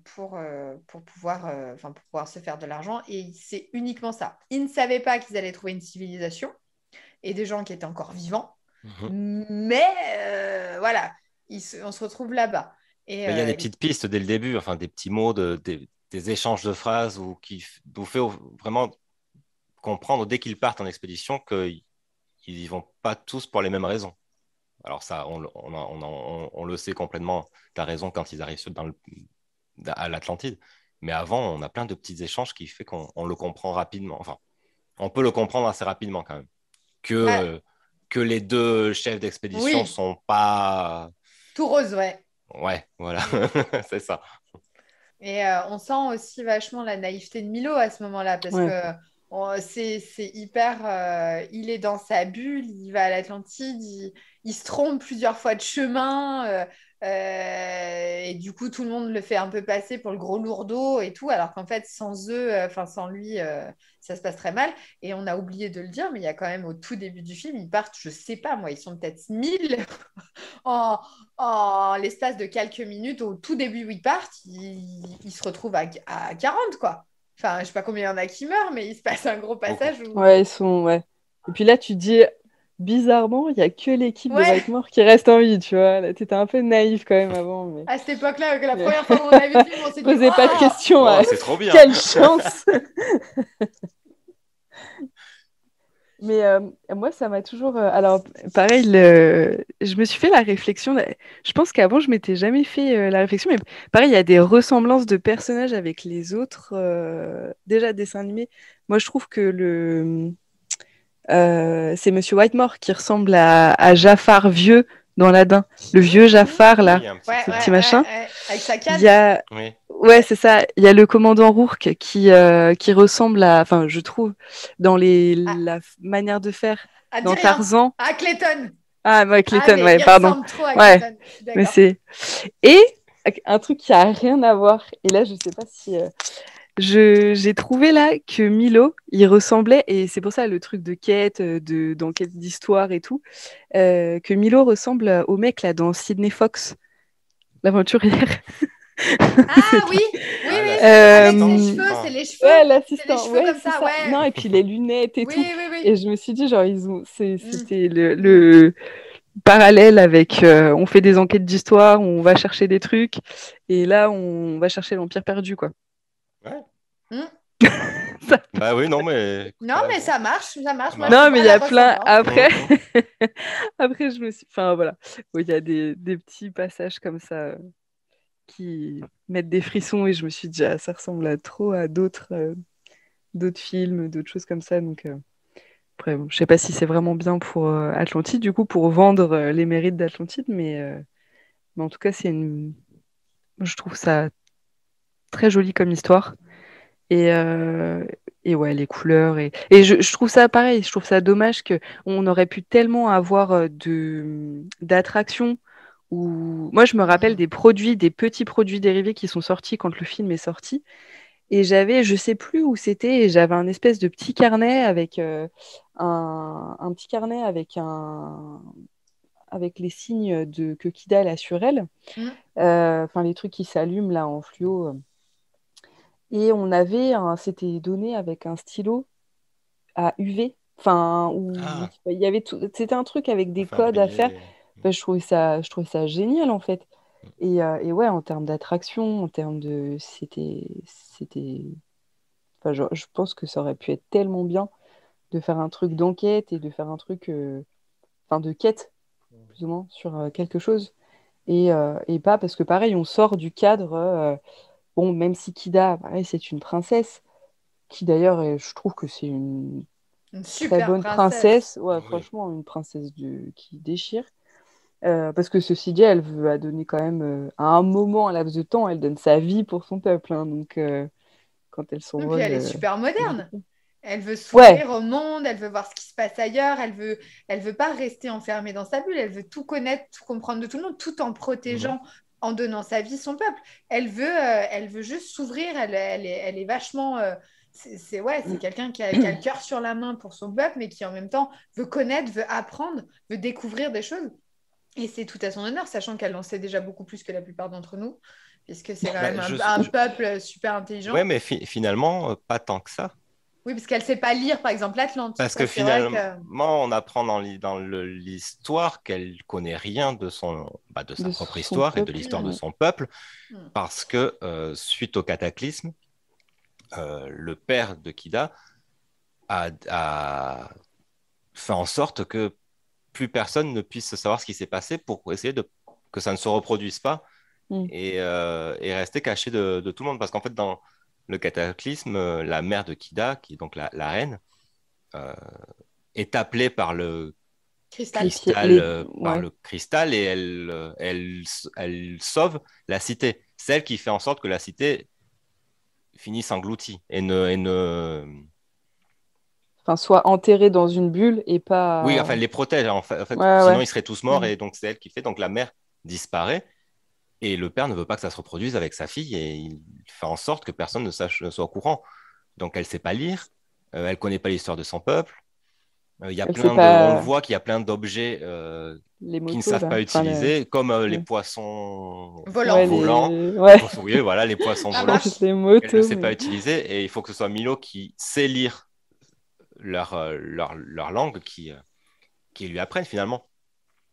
pour pouvoir se faire de l'argent. Et c'est uniquement ça. Ils ne savaient pas qu'ils allaient trouver une civilisation et des gens qui étaient encore vivants. Mais voilà, on se retrouve là-bas. Il y a des petites pistes dès le début, enfin des petits mots, des échanges de phrases qui vous fait vraiment comprendre dès qu'ils partent en expédition qu'ils n'y vont pas tous pour les mêmes raisons. Alors ça, on le sait complètement, tu as raison quand ils arrivent à l'Atlantide. Mais avant, on a plein de petits échanges qui fait qu'on le comprend rapidement. Enfin, on peut le comprendre assez rapidement quand même. Que les deux chefs d'expédition sont pas... Tout rose, ouais. Ouais, voilà, c'est ça. Et on sent aussi vachement la naïveté de Milo à ce moment-là, parce que c'est hyper... il est dans sa bulle, il va à l'Atlantide, il se trompe plusieurs fois de chemin, et du coup, tout le monde le fait un peu passer pour le gros lourdeau et tout, alors qu'en fait, sans lui, ça se passe très mal. Et on a oublié de le dire, mais il y a quand même au tout début du film, ils partent, je sais pas moi, ils sont peut-être 1000 en l'espace de quelques minutes. Au tout début où ils partent, ils se retrouvent à 40, quoi. Enfin, je sais pas combien il y en a qui meurent, mais il se passe un gros passage où... Ouais, ils sont... Ouais. Et puis là, tu dis... Bizarrement, il n'y a que l'équipe de Whitmore qui reste en vie, tu vois. Là, t'étais un peu naïf quand même avant. Mais... À cette époque-là, la première fois qu'on a vu le film, on s'est dit... Posez pas de questions. C'est trop bien. Quelle chance. Mais moi, ça m'a toujours... Alors, pareil, je me suis fait la réflexion. Je pense qu'avant, je m'étais jamais fait la réflexion. Mais pareil, il y a des ressemblances de personnages avec les autres. Déjà, dessins animés. Moi, je trouve que c'est Monsieur Whitmore qui ressemble à Jafar vieux dans Aladdin. Le vieux Jafar, là. Ce petit machin. Avec sa canne. Ouais, c'est ça. Il y a le commandant Rourke qui ressemble à... Enfin, je trouve, dans la manière de faire dans Tarzan. Ah, Clayton. Ah, ouais, Clayton, ouais, pardon. Il ressemble trop à Clayton. Mais c'est... Et un truc qui a rien à voir. Et là, je sais pas si... J'ai trouvé là que Milo, il ressemblait, et c'est pour ça le truc de quête, d'enquête d'histoire et tout, que Milo ressemble au mec là dans Sydney Fox, l'aventurière. Ah oui. Avec les cheveux, c'est les cheveux. Ouais, l'assistant. C'est les cheveux comme ça, ouais. Non, et puis les lunettes et tout. Oui. Et je me suis dit, genre, c'était le parallèle avec on fait des enquêtes d'histoire, on va chercher des trucs, et là, on va chercher l'Empire perdu, quoi. Ouais. Bah oui, non, mais... Non, mais ça marche. Moi, non, mais il y a plein... Après, après, je me suis... Enfin, voilà. Il y a des petits passages comme ça qui mettent des frissons, et je me suis dit, ça ressemble trop à d'autres films, d'autres choses comme ça, donc... Après, bon, je sais pas si c'est vraiment bien pour Atlantide, du coup, pour vendre les mérites d'Atlantide, mais Mais en tout cas, je trouve ça très joli comme histoire. Et, euh, et ouais, les couleurs. Et je trouve ça pareil, je trouve ça dommage qu'on aurait pu tellement avoir d'attractions. Moi, je me rappelle Mhm. des produits, des petits produits dérivés qui sont sortis quand le film est sorti. Et je sais plus où c'était, et j'avais un espèce de petit carnet avec un petit carnet avec les signes que Kida a sur elle. Mhm. Enfin, les trucs qui s'allument là en fluo. Et c'était donné avec un stylo à UV. Enfin, où Ah, il y avait tout, c'était un truc avec des pour faire codes à faire. briller. Ben, je trouvais ça génial en fait. Et ouais, en termes d'attraction, enfin, je pense que ça aurait pu être tellement bien de faire un truc d'enquête et de faire un truc, enfin, de quête, plus ou moins, sur quelque chose. Et pas parce que pareil, on sort du cadre. Bon, même si Kida, pareil, c'est une princesse, qui d'ailleurs, je trouve que c'est une Une très super bonne princesse. princesse. Ouais, Oui. franchement, une princesse qui déchire. Parce que ceci dit, elle veut a donné quand même, à un moment, un laps de temps, elle donne sa vie pour son peuple, hein. Donc, quand elle Et puis s'envole, elle est super c'est moderne. ridicule. Elle veut Ouais. s'ouvrir au monde, elle veut voir ce qui se passe ailleurs, elle veut pas rester enfermée dans sa bulle, elle veut tout connaître, tout comprendre de tout le monde, tout en Mhm. protégeant, en donnant sa vie, son peuple. Elle veut juste s'ouvrir, elle est vachement... ouais, c'est quelqu'un qui a le cœur sur la main pour son peuple, mais qui en même temps veut connaître, veut apprendre, veut découvrir des choses. Et c'est tout à son honneur, sachant qu'elle en sait déjà beaucoup plus que la plupart d'entre nous, puisque c'est quand Bah, même un peuple super ouais, intelligent. mais finalement, pas tant que ça. Oui, parce qu'elle ne sait pas lire, par exemple, l'Atlante. Parce Ça, que c'est vrai finalement, que... on apprend dans l'histoire qu'elle connaît rien de sa De propre son histoire et de peuple. l'histoire de Hmm, son peuple, hmm. parce que suite au cataclysme, le père de Kida a fait en sorte que plus personne ne puisse savoir ce qui s'est passé pour essayer que ça ne se reproduise pas Mm. et rester caché de tout le monde. Parce qu'en fait, dans le cataclysme, la mère de Kida, qui est donc la reine, euh, est appelée Cristal. par Ouais. le cristal et elle sauve la cité. Celle qui fait en sorte que la cité finisse engloutie Enfin, soit enterré dans une bulle et Oui, pas. enfin, elle les protège. En fait, Ouais, sinon ouais. ils seraient tous morts Mm. et donc c'est elle qui fait. Donc la mère disparaît et le père ne veut pas que ça se reproduise avec sa fille et il fait en sorte que personne ne soit au courant. Donc elle ne sait pas lire, elle ne connaît pas l'histoire de son peuple. Il y a Elle sait on le pas voit qu'il y a plein d'objets les qui ne motos, savent là. pas Enfin, utiliser, comme les ouais. poissons Volant. Ouais, volants, Ouais. oui, voilà, les poissons Ça volants marche. Les qu'elle ne motos, sait pas mais. utiliser. Et il faut que ce soit Milo qui sait lire leur langue qui lui apprenne finalement.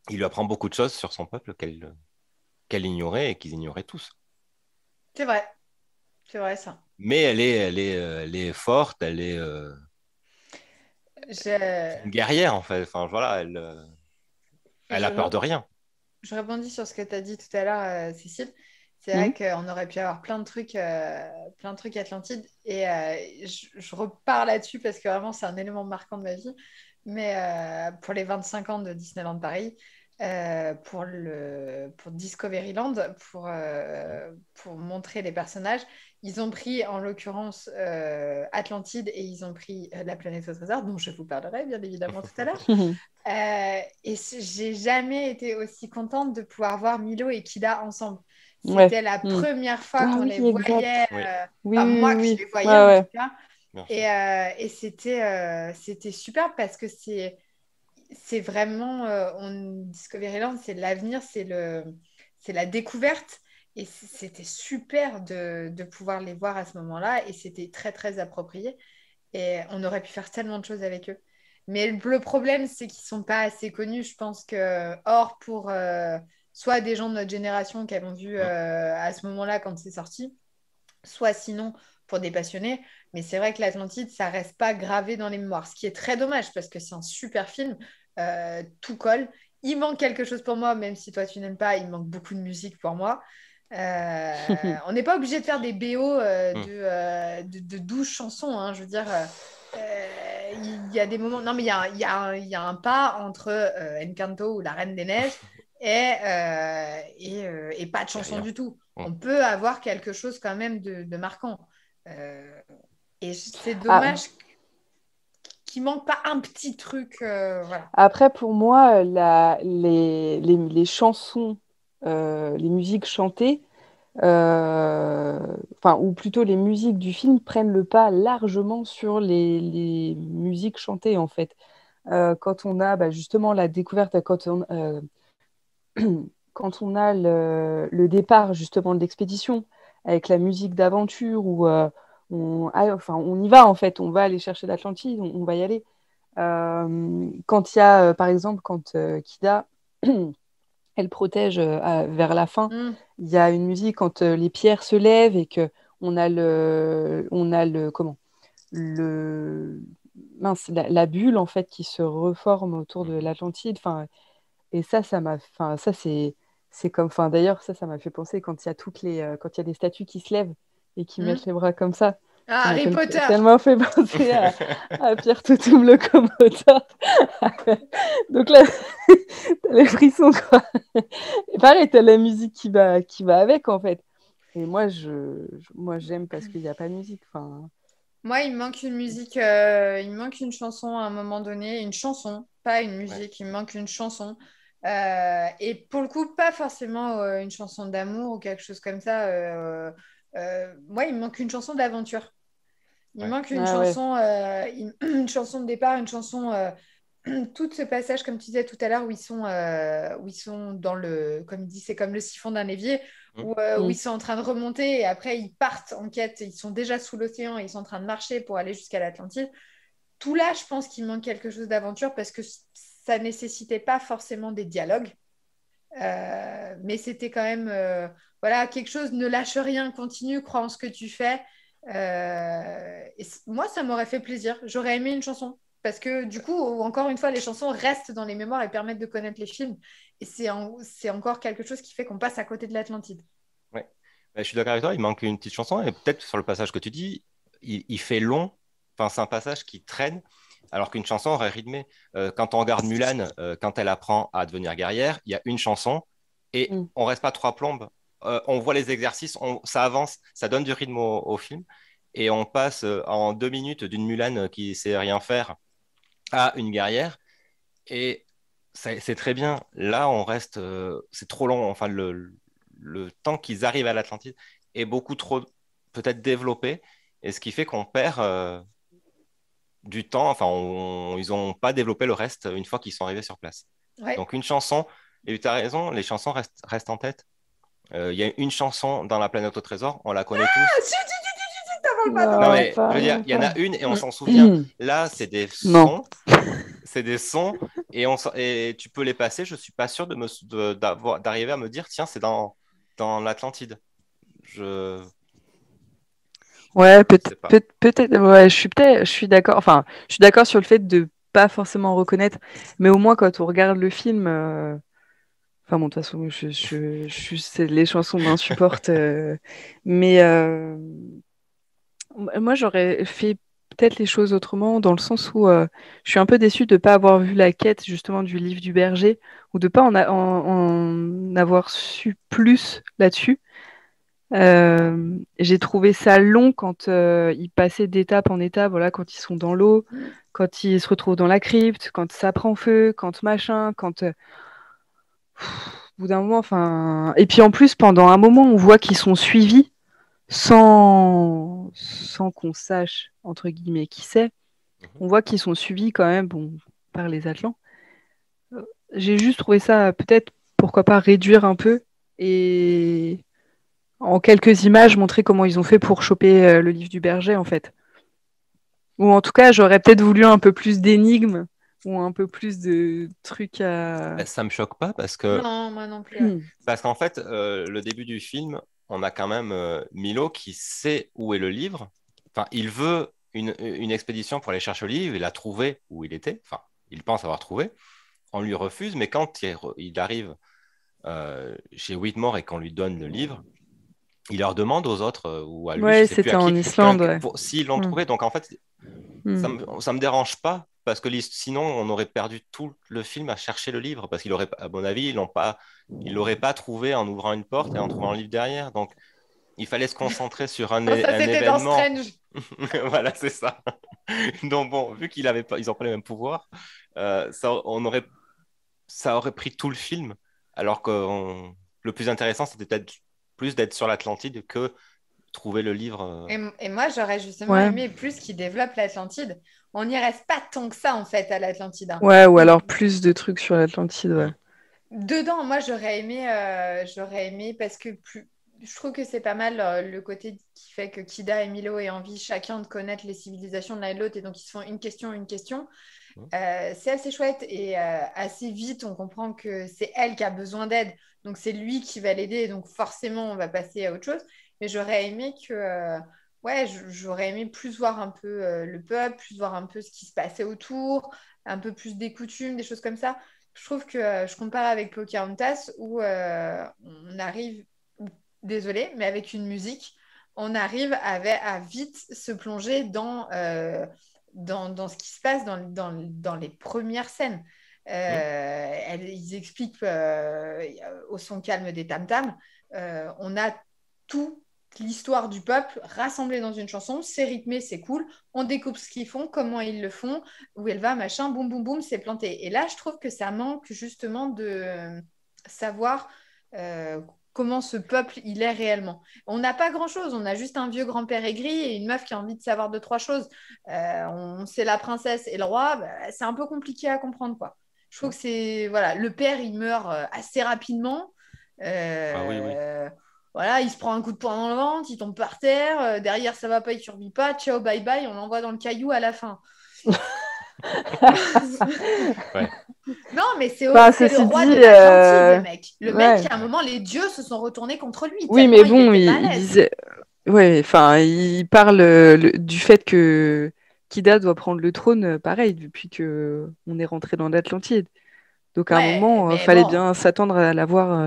Il lui apprend beaucoup de choses sur son peuple qu'elle ignorait et qu'ils ignoraient tous. C'est vrai. C'est vrai, ça. Mais elle est forte, c'est Je, une guerrière en fait. Enfin voilà, elle a peur je, de rien. je rebondis sur ce que tu as dit tout à l'heure, Cécile. C'est Mm. vrai qu'on aurait pu avoir plein de trucs Atlantide. Et je repars là-dessus parce que vraiment, c'est un élément marquant de ma vie. Mais pour les 25 ans de Disneyland Paris, pour Discoveryland, pour montrer les personnages, ils ont pris en l'occurrence Atlantide et ils ont pris la planète au trésor, dont je vous parlerai bien évidemment tout à l'heure. J'ai jamais été aussi contente de pouvoir voir Milo et Kida ensemble. Ouais. C'était la Mm. première fois Ah qu'on oui, les voyait, exact. Oui, Oui, enfin oui, moi oui, que je oui. les voyais Ouais, en tout ouais. cas. bien sûr. Et c'était super parce que c'est vraiment, Discoveryland, c'est l'avenir, c'est la découverte. Et c'était super de pouvoir les voir à ce moment-là. Et c'était très, très approprié. Et on aurait pu faire tellement de choses avec eux. Mais le problème, c'est qu'ils sont pas assez connus. Je pense que, hors pour soit des gens de notre génération qui avons vu Mm. à ce moment-là quand c'est sorti, soit sinon pour des passionnés. Mais c'est vrai que l'Atlantide, ça reste pas gravé dans les mémoires. Ce qui est très dommage parce que c'est un super film. Tout colle. Il manque quelque chose pour moi, même si toi tu n'aimes pas, il manque beaucoup de musique pour moi. On n'est pas obligé de faire des BO Mm. de 12 chansons, hein. Je veux dire, il y a des moments. Non, mais il y a un pas entre Encanto ou La Reine des Neiges et pas de chanson Rien. du tout. On peut avoir quelque chose quand même de marquant. Et c'est dommage qu'il manque pas un petit truc. Voilà. Après, pour moi, les chansons, les musiques chantées, ou plutôt les musiques du film prennent le pas largement sur les musiques chantées, en fait. Quand on a justement la découverte, quand on a le départ justement de l'expédition avec la musique d'aventure où on y va en fait, on va aller chercher l'Atlantide, on va y aller. Quand il y a, par exemple, quand Kida, elle protège vers la fin, Mm. il y a une musique quand les pierres se lèvent et que comment, le, mince, la bulle en fait qui se reforme autour de l'Atlantide. Enfin, et ça c'est comme, enfin d'ailleurs ça m'a fait penser quand il y a quand il y a des statues qui se lèvent et qui Mm. mettent les bras comme ça. Ah, Ça m'a Harry Potter. tellement fait penser à Pierre Toutoum locomoteur. Donc là, t'as les frissons, quoi. Et pareil, t'as la musique qui va avec, en fait. Et moi, j'aime parce qu'il n'y a pas de musique. Enfin, Moi, il me manque une musique, il me manque une chanson à un moment donné, une chanson, pas une Ouais. musique, il me manque une chanson. Et pour le coup, pas forcément une chanson d'amour ou quelque chose comme ça. Moi, il me manque une chanson d'aventure. Il me Ouais. manque une ah ouais. chanson, une chanson de départ, une chanson, tout ce passage, comme tu disais tout à l'heure, où ils sont dans le, comme il dit, c'est comme le siphon d'un évier, Mm. où Mm. ils sont en train de remonter et après ils partent en quête, ils sont déjà sous l'océan et ils sont en train de marcher pour aller jusqu'à l'Atlantide. Tout là, je pense qu'il manque quelque chose d'aventure parce que ça nécessitait pas forcément des dialogues, mais c'était quand même, voilà, quelque chose, ne lâche rien, continue, crois en ce que tu fais. Moi, ça m'aurait fait plaisir. J'aurais aimé une chanson. Parce que du coup, encore une fois, les chansons restent dans les mémoires et permettent de connaître les films. Et c'est encore quelque chose qui fait qu'on passe à côté de l'Atlantide. Ouais. Je suis d'accord avec toi, il manque une petite chanson, et peut-être sur le passage que tu dis, il fait long, enfin, c'est un passage qui traîne, alors qu'une chanson aurait rythmé. Quand on regarde Mulan, quand elle apprend à devenir guerrière, il y a une chanson, et Mm. on reste pas trois plombes. On voit les exercices, ça avance, ça donne du rythme au film, et on passe en 2 minutes d'une Mulan qui sait rien faire à une guerrière, et c'est très bien. Là, on reste, c'est trop long. Enfin, le temps qu'ils arrivent à l'Atlantide est beaucoup trop peut-être développé, et ce qui fait qu'on perd du temps. Enfin, ils n'ont pas développé le reste une fois qu'ils sont arrivés sur place. Ouais. Donc, une chanson, et tu as raison, les chansons restent en tête. Il y a une chanson dans La planète au trésor, on la connaît Ah, tous. si, t'en parles pas, t'en Non, parles Non, mais je veux dire, pas, il y en pas. a une et on s'en souvient. Là, Non. c'est des sons et tu peux les passer. Je suis pas sûr d'arriver à me dire, tiens, c'est dans l'Atlantide. Je Ouais, sais pas. peut-être, ouais, je suis d'accord. Enfin, je suis d'accord sur le fait de pas forcément reconnaître, mais au moins quand on regarde le film, enfin bon, de toute façon, les chansons m'insupportent, mais moi j'aurais fait peut-être les choses autrement dans le sens où je suis un peu déçue de pas avoir vu la quête justement du livre du berger ou de pas en avoir su plus là-dessus. J'ai trouvé ça long quand ils passaient d'étape en étape, voilà, quand ils sont dans l'eau, quand ils se retrouvent dans la crypte, quand ça prend feu, quand machin, quand au bout d'un moment, enfin. Et puis en plus, pendant un moment, on voit qu'ils sont suivis sans qu'on sache, entre guillemets, qui c'est. Mhm. On voit qu'ils sont suivis quand même, bon, par les Atlants. J'ai juste trouvé ça peut-être, pourquoi pas, réduire un peu et en quelques images montrer comment ils ont fait pour choper le livre du berger, en fait. Ou en tout cas, j'aurais peut-être voulu un peu plus d'énigmes ou un peu plus de trucs à. Ça me choque pas Non, moi non plus. Ouais. parce qu'en fait, le début du film, on a quand même Milo qui sait où est le livre. Enfin, il veut une expédition pour aller chercher le livre. Il a trouvé où il était. Enfin, il pense avoir trouvé. On lui refuse, mais quand il arrive chez Whitmore et qu'on lui donne le livre, il leur demande aux autres ou à lui, je Ouais, sais plus c'était à en qui, Islande, ouais. s'ils l'ont Mm. trouvé. Donc en fait, Mm. ça me dérange pas parce que sinon, on aurait perdu tout le film à chercher le livre, parce qu'il aurait, à mon avis, ils l'auraient pas trouvé en ouvrant une porte et en trouvant un livre derrière. Donc, il fallait se concentrer sur Non, ça, un c'était dans événement. Strange. Voilà, c'est ça. Donc, bon, vu qu'ils n'ont pas les mêmes pouvoirs, ça aurait pris tout le film, alors que le plus intéressant, c'était peut-être plus d'être sur l'Atlantide que trouver le livre. Et moi, j'aurais justement Ouais. aimé plus qu'ils développent l'Atlantide. On n'y reste pas tant que ça, en fait, à l'Atlantide, hein. Ouais, ou alors plus de trucs sur l'Atlantide, ouais. Dedans, moi, j'aurais aimé parce que je trouve que c'est pas mal le côté qui fait que Kida et Milo aient envie chacun de connaître les civilisations de l'un et de l'autre et donc ils se font une question, une question. C'est assez chouette et assez vite, on comprend que c'est elle qui a besoin d'aide, donc c'est lui qui va l'aider, donc forcément, on va passer à autre chose. Mais j'aurais aimé ouais, j'aurais aimé plus voir un peu le peuple, plus voir un peu ce qui se passait autour, un peu plus des coutumes, des choses comme ça. Je trouve que je compare avec Pocahontas où on arrive, désolé, mais avec une musique, on arrive à vite se plonger dans ce qui se passe dans les premières scènes. Ils expliquent au son calme des tam-tams, on a toute l'histoire du peuple rassemblée dans une chanson, c'est rythmé, c'est cool, on découpe ce qu'ils font, comment ils le font, où elle va, machin, boum, boum, boum, c'est planté. Et là, je trouve que ça manque justement de savoir comment ce peuple il est réellement. On n'a pas grand-chose, on a juste un vieux grand-père aigri et une meuf qui a envie de savoir deux, trois choses. C'est la princesse et le roi, bah, c'est un peu compliqué à comprendre, quoi. Je trouve que c'est... Voilà, le père, il meurt assez rapidement. Ah oui, oui. Voilà, il se prend un coup de poing dans le ventre, il tombe par terre. Derrière, ça va pas, il survit pas. Ciao, bye bye, on l'envoie dans le caillou à la fin. Ouais. Non, mais c'est le Ceci roi dit, de l'Atlantide, le mec. Le mec, ouais. à un moment, les dieux se sont retournés contre lui, Oui, tellement mais il bon, était il balèze. disait. Ouais, enfin, il parle du fait que Kida doit prendre le trône, pareil, depuis que on est rentré dans l'Atlantide. Donc à un Ouais, moment, mais fallait bon. bien s'attendre à l'avoir.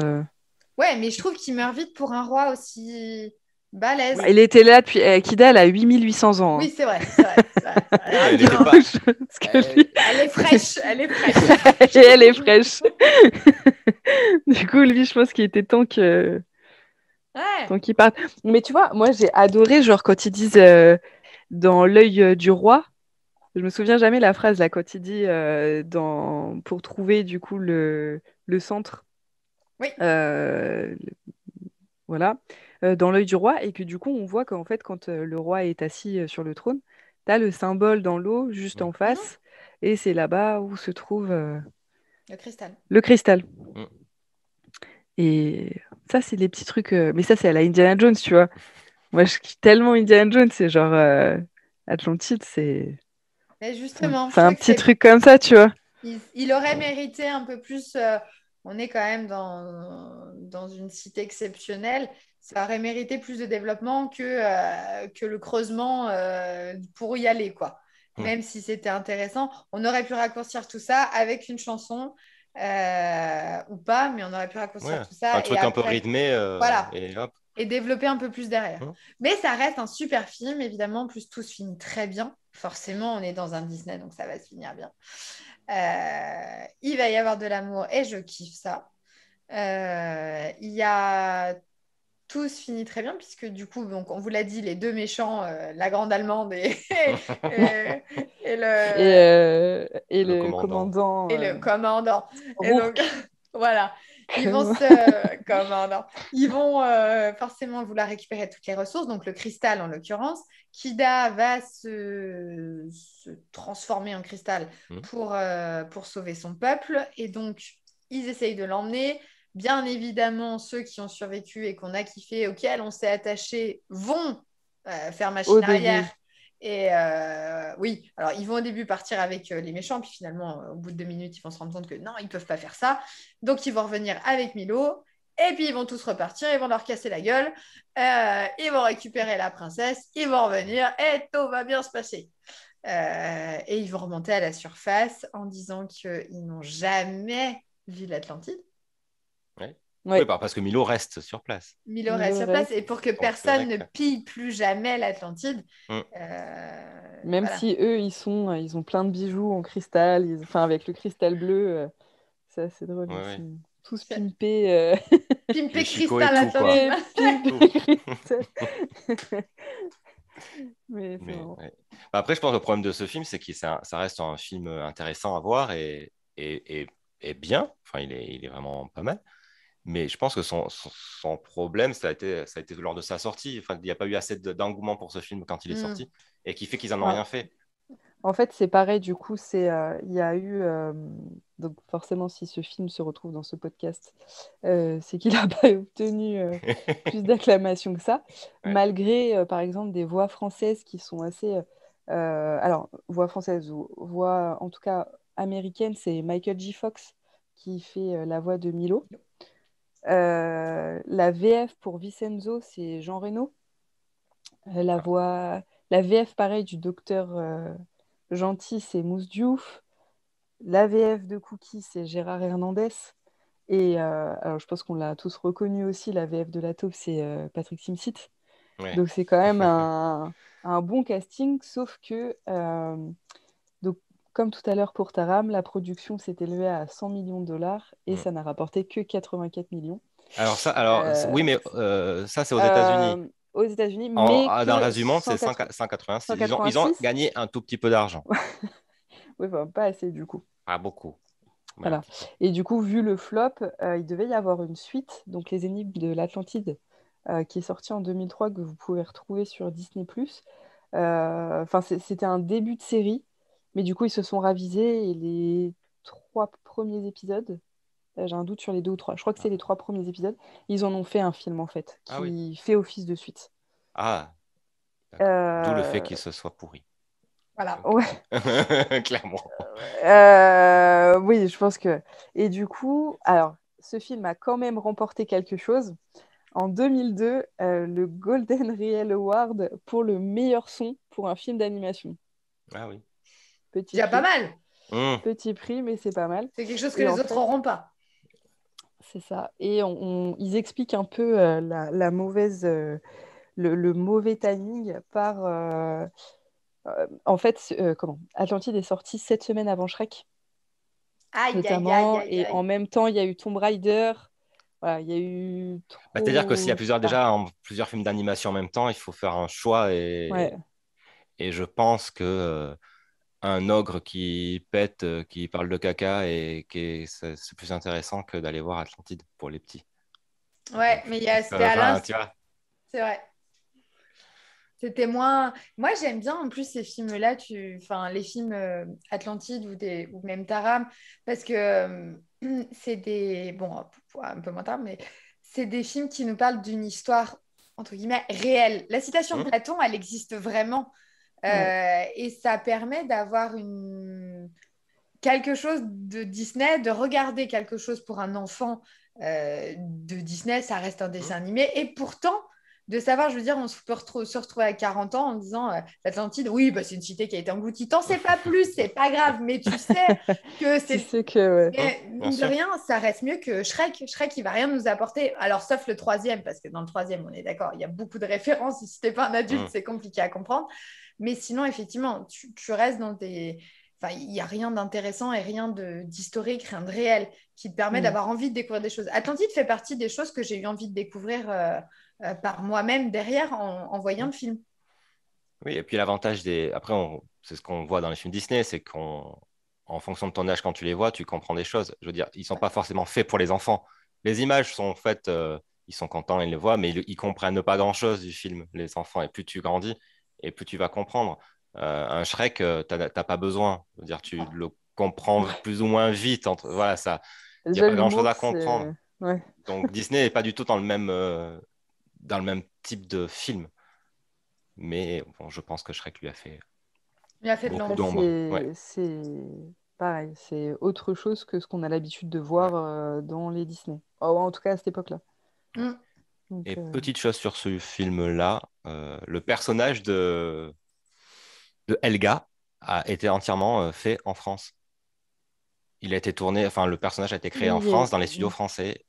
Ouais, mais je trouve qu'il meurt vite pour un roi aussi balèze. Il était là depuis. Kida, elle a 8800 ans, hein. Oui, c'est vrai, c'est vrai, c'est vrai. Oui, mais elle Du était coup, Rapidement. pas. ce que lui. Elle est fraîche, elle est fraîche. Et elle est fraîche. Du coup, lui, je pense qu'il était Ouais. temps qu'il parte. Mais tu vois, moi, j'ai adoré, genre, quand ils disent dans l'œil du roi. Je me souviens jamais la phrase là quand il dit pour trouver du coup le centre, Oui. euh, voilà, dans l'œil du roi et que du coup on voit qu'en fait quand le roi est assis sur le trône, tu as le symbole dans l'eau juste Mm. en face et c'est là-bas où se trouve Le cristal. le cristal. Mm. Et ça c'est les petits trucs, mais ça c'est à la Indiana Jones, tu vois. Moi je kiffe tellement Indiana Jones, c'est genre Atlantide, Mais justement, je c'est un trouve que petit truc comme ça, tu vois. il aurait mérité un peu plus. On est quand même dans une cité exceptionnelle. Ça aurait mérité plus de développement que le creusement pour y aller, quoi. Mm. Même si c'était intéressant, on aurait pu raccourcir tout ça avec une chanson ou pas, mais on aurait pu Ouais. raccourcir tout Un ça et truc un peu après, rythmé voilà, et hop. et développer un peu plus derrière. Mm. Mais ça reste un super film, évidemment. En plus, tout se finit très bien. Forcément, on est dans un Disney, donc ça va se finir bien. Il va y avoir de l'amour et je kiffe ça. Il y a tout se finit très bien puisque du coup, donc, on vous l'a dit, les deux méchants, la grande allemande et, et le, Et Le le commandant. commandant et le commandant. Et donc, Rourke. voilà, ils vont commandant. Ils vont forcément vouloir récupérer toutes les ressources, donc le cristal en l'occurrence. Kida va se transformer en cristal Mm. pour sauver son peuple. Et donc, ils essayent de l'emmener. Bien évidemment, ceux qui ont survécu et qu'on a kiffé, auxquels on s'est attaché, vont faire Au machine arrière. début. Et oui, alors ils vont au début partir avec les méchants, puis finalement, au bout de 2 minutes, ils vont se rendre compte que non, ils ne peuvent pas faire ça. Donc ils vont revenir avec Milo, et puis ils vont tous repartir, ils vont leur casser la gueule, ils vont récupérer la princesse, ils vont revenir, et tout va bien se passer. Et ils vont remonter à la surface en disant qu'ils n'ont jamais vu l'Atlantide. Ouais. Ouais. Oui, parce que Milo reste sur place. Milo reste sur place et pour que Donc, c'est personne vrai ne pille plus jamais l'Atlantide. Mm. Même Voilà. si eux, ils ont plein de bijoux en cristal, enfin avec le cristal bleu, c'est assez drôle. Ouais, Ils ouais. sont tous C'est- pimpés. Pimpé Les chicots et cristal tout, quoi. Atlantide. Pimpés cristal. Mais c'est Mais, marrant. ouais. Après, je pense que le problème de ce film, c'est que ça reste un film intéressant à voir et bien. Enfin, il est vraiment pas mal. Mais je pense que son problème, ça a été lors de sa sortie. Enfin, il n'y a pas eu assez d'engouement pour ce film quand il est Mm. sorti et qui fait qu'ils n'en ont Ouais. rien fait. En fait, c'est pareil, du coup, il y a eu, donc forcément, si ce film se retrouve dans ce podcast, c'est qu'il n'a pas obtenu plus d'acclamation que ça, Ouais. malgré, par exemple, des voix françaises qui sont assez... alors, voix française ou voix, en tout cas, américaine, c'est Michael J. Fox qui fait la voix de Milo. La VF pour Vincenzo, c'est Jean Reno. Ah, La VF, pareil, du docteur Gentil, c'est Mousse Diouf. La VF de Cookie, c'est Gérard Hernandez. Et alors, je pense qu'on l'a tous reconnu aussi, la VF de la taupe, c'est Patrick Timsit. ouais. Donc, c'est quand même un bon casting, sauf que, donc, comme tout à l'heure pour Taram, la production s'est élevée à 100 millions de dollars et Mm. ça n'a rapporté que 84 millions. Oui, Euh, mais ça, c'est aux États-Unis. Aux États-Unis, mais Dans le que reste du monde, c'est 186. Ils ont 186. gagné un tout petit peu d'argent. Oui, enfin, pas assez du coup. Pas beaucoup, mais un Voilà. petit peu. Et du coup, vu le flop, il devait y avoir une suite, donc Les Énigmes de l'Atlantide, qui est sortie en 2003, que vous pouvez retrouver sur Disney+. Enfin, c'était un début de série, mais du coup, ils se sont ravisés et les 3 premiers épisodes, j'ai un doute sur les 2 ou 3, je crois que c'est les 3 premiers épisodes, ils en ont fait un film en fait, Ah oui. qui fait office de suite. Ah, d'accord. D'où le fait Euh, qu'il se soit pourri. Voilà. Ok. Ouais. Clairement. Oui, je pense que. Et du coup, alors, ce film a quand même remporté quelque chose. En 2002, le Golden Reel Award pour le meilleur son pour un film d'animation. Ah oui. Petit Déjà pas prix. mal. Petit prix, mais c'est pas mal. C'est quelque chose que Et en les autres fait, n'auront pas. c'est ça. Et ils expliquent un peu la mauvaise, le mauvais timing par. En fait, comment? Atlantide est sorti 7 semaines avant Shrek, Aïe, aïe, aïe, notamment. aïe, Et en aïe. même temps, il y a eu Tomb Raider. Voilà, il y a eu Bah, c'est-à-dire que s'il y a trop. Enfin, plusieurs films d'animation en même temps, il faut faire un choix ouais. et je pense que un ogre qui pète, qui parle de caca c'est plus intéressant que d'aller voir Atlantide pour les petits. Ouais, Donc, mais je pense c'était que, Alain. enfin, tu vois. C'est vrai. C'était moins. Moi, j'aime bien en plus ces films-là, enfin, les films Atlantide ou même Taram, parce que c'est des. Bon, un peu moins tard, mais c'est des films qui nous parlent d'une histoire, entre guillemets, réelle. La citation de Hmm. Platon, elle existe vraiment. Ouais. Et ça permet d'avoir quelque chose de Disney, de regarder quelque chose pour un enfant de Disney, ça reste un Hmm. dessin animé. Et pourtant, de savoir, je veux dire, on peut se retrouver à 40 ans en disant l'Atlantide, oui, bah, c'est une cité qui a été engloutie. T'en sais pas plus, c'est pas grave, mais tu sais que Tu c'est. sais que. Ouais. Mais Bien mine de sûr. rien, ça reste mieux que Shrek. Shrek, il va rien nous apporter. Alors, sauf le troisième, parce que dans le troisième, on est d'accord, il y a beaucoup de références. Si t'es pas un adulte, Hmm. c'est compliqué à comprendre. Mais sinon, effectivement, tu restes dans des. Enfin, il n'y a rien d'intéressant et rien d'historique, rien de réel qui te permet Mm. d'avoir envie de découvrir des choses. Atlantide fait partie des choses que j'ai eu envie de découvrir par moi-même derrière en voyant Hmm. le film. Oui, et puis l'avantage des. Après, c'est ce qu'on voit dans les films Disney, c'est qu'en fonction de ton âge, quand tu les vois, tu comprends des choses. Je veux dire, ils ne sont pas forcément faits pour les enfants. Les images sont faites, ils sont contents, ils les voient, mais ils ne comprennent pas grand-chose du film, les enfants. Et plus tu grandis, et plus tu vas comprendre. Un Shrek, tu n'as pas besoin. Je veux dire, tu le comprends plus ou moins vite. Voilà, ça, il n'y a Déjà, pas grand-chose l'humour, à comprendre. c'est. Ouais. Donc Disney n'est pas du tout dans le même type de film. Mais bon, je pense que Shrek lui a fait Il a fait de beaucoup Après, l'ombre. d'ombre. Ouais. c'est pareil, c'est autre chose que ce qu'on a l'habitude de Ouais. voir dans les Disney. Oh, en tout cas, à cette époque-là. Mm. Donc, Et petite chose sur ce film-là, le personnage de Helga a été entièrement fait en France. Il a été tourné, enfin, le personnage a été créé en oui, France, dans les studios français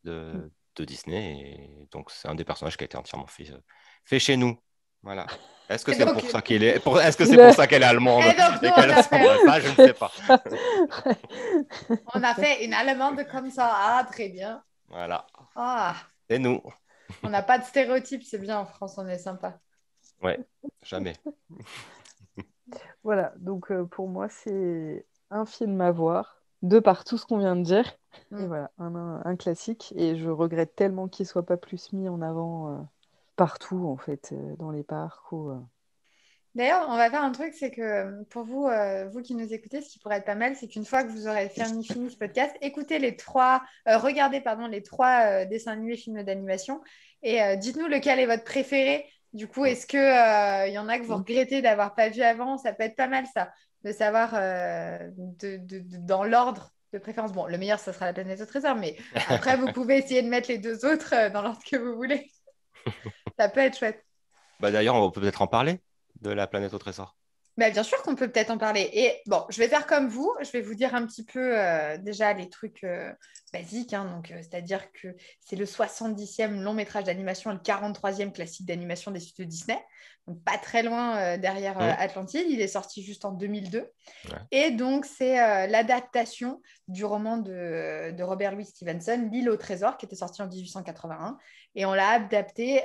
de Disney. Et donc, c'est un des personnages qui a été entièrement fait chez nous. Voilà. Est-ce que c'est donc, pour ça est-ce que c'est pour ça qu'elle est allemande et donc, nous, et on qu'elle a ressemble à ça? Je ne sais pas. on a fait une Allemande comme ça. Ah, très bien. Voilà. Ah, Et nous? on n'a pas de stéréotypes, c'est bien en France, on est sympa. Ouais, jamais. Voilà, donc pour moi, c'est un film à voir, de par tout ce qu'on vient de dire. Et Mm. voilà, un classique. Et je regrette tellement qu'il soit pas plus mis en avant partout, en fait, dans les parcs. D'ailleurs, on va faire un truc, c'est que pour vous, vous qui nous écoutez, ce qui pourrait être pas mal, c'est qu'une fois que vous aurez fini ce podcast, écoutez regardez pardon, les trois dessins animés, films d'animation, et dites-nous lequel est votre préféré. Du coup, est-ce que y en a que vous regrettez d'avoir pas vu avant? Ça peut être pas mal ça, de savoir dans l'ordre de préférence. Bon, le meilleur, ça sera La Planète au Trésor, mais après, vous pouvez essayer de mettre les deux autres dans l'ordre que vous voulez. Ça peut être chouette. Bah, d'ailleurs, on peut peut-être en parler de La Planète au Trésor. Bah, bien sûr qu'on peut peut-être en parler. Et bon, je vais faire comme vous. Je vais vous dire un petit peu déjà les trucs basiques, hein. Donc, c'est-à-dire que c'est le 70e long métrage d'animation et le 43e classique d'animation des studios Disney. Donc, pas très loin derrière Atlantide. Il est sorti juste en 2002. Ouais. Et donc, c'est l'adaptation du roman de Robert Louis Stevenson, L'île au trésor, qui était sorti en 1881. Et on l'a adapté,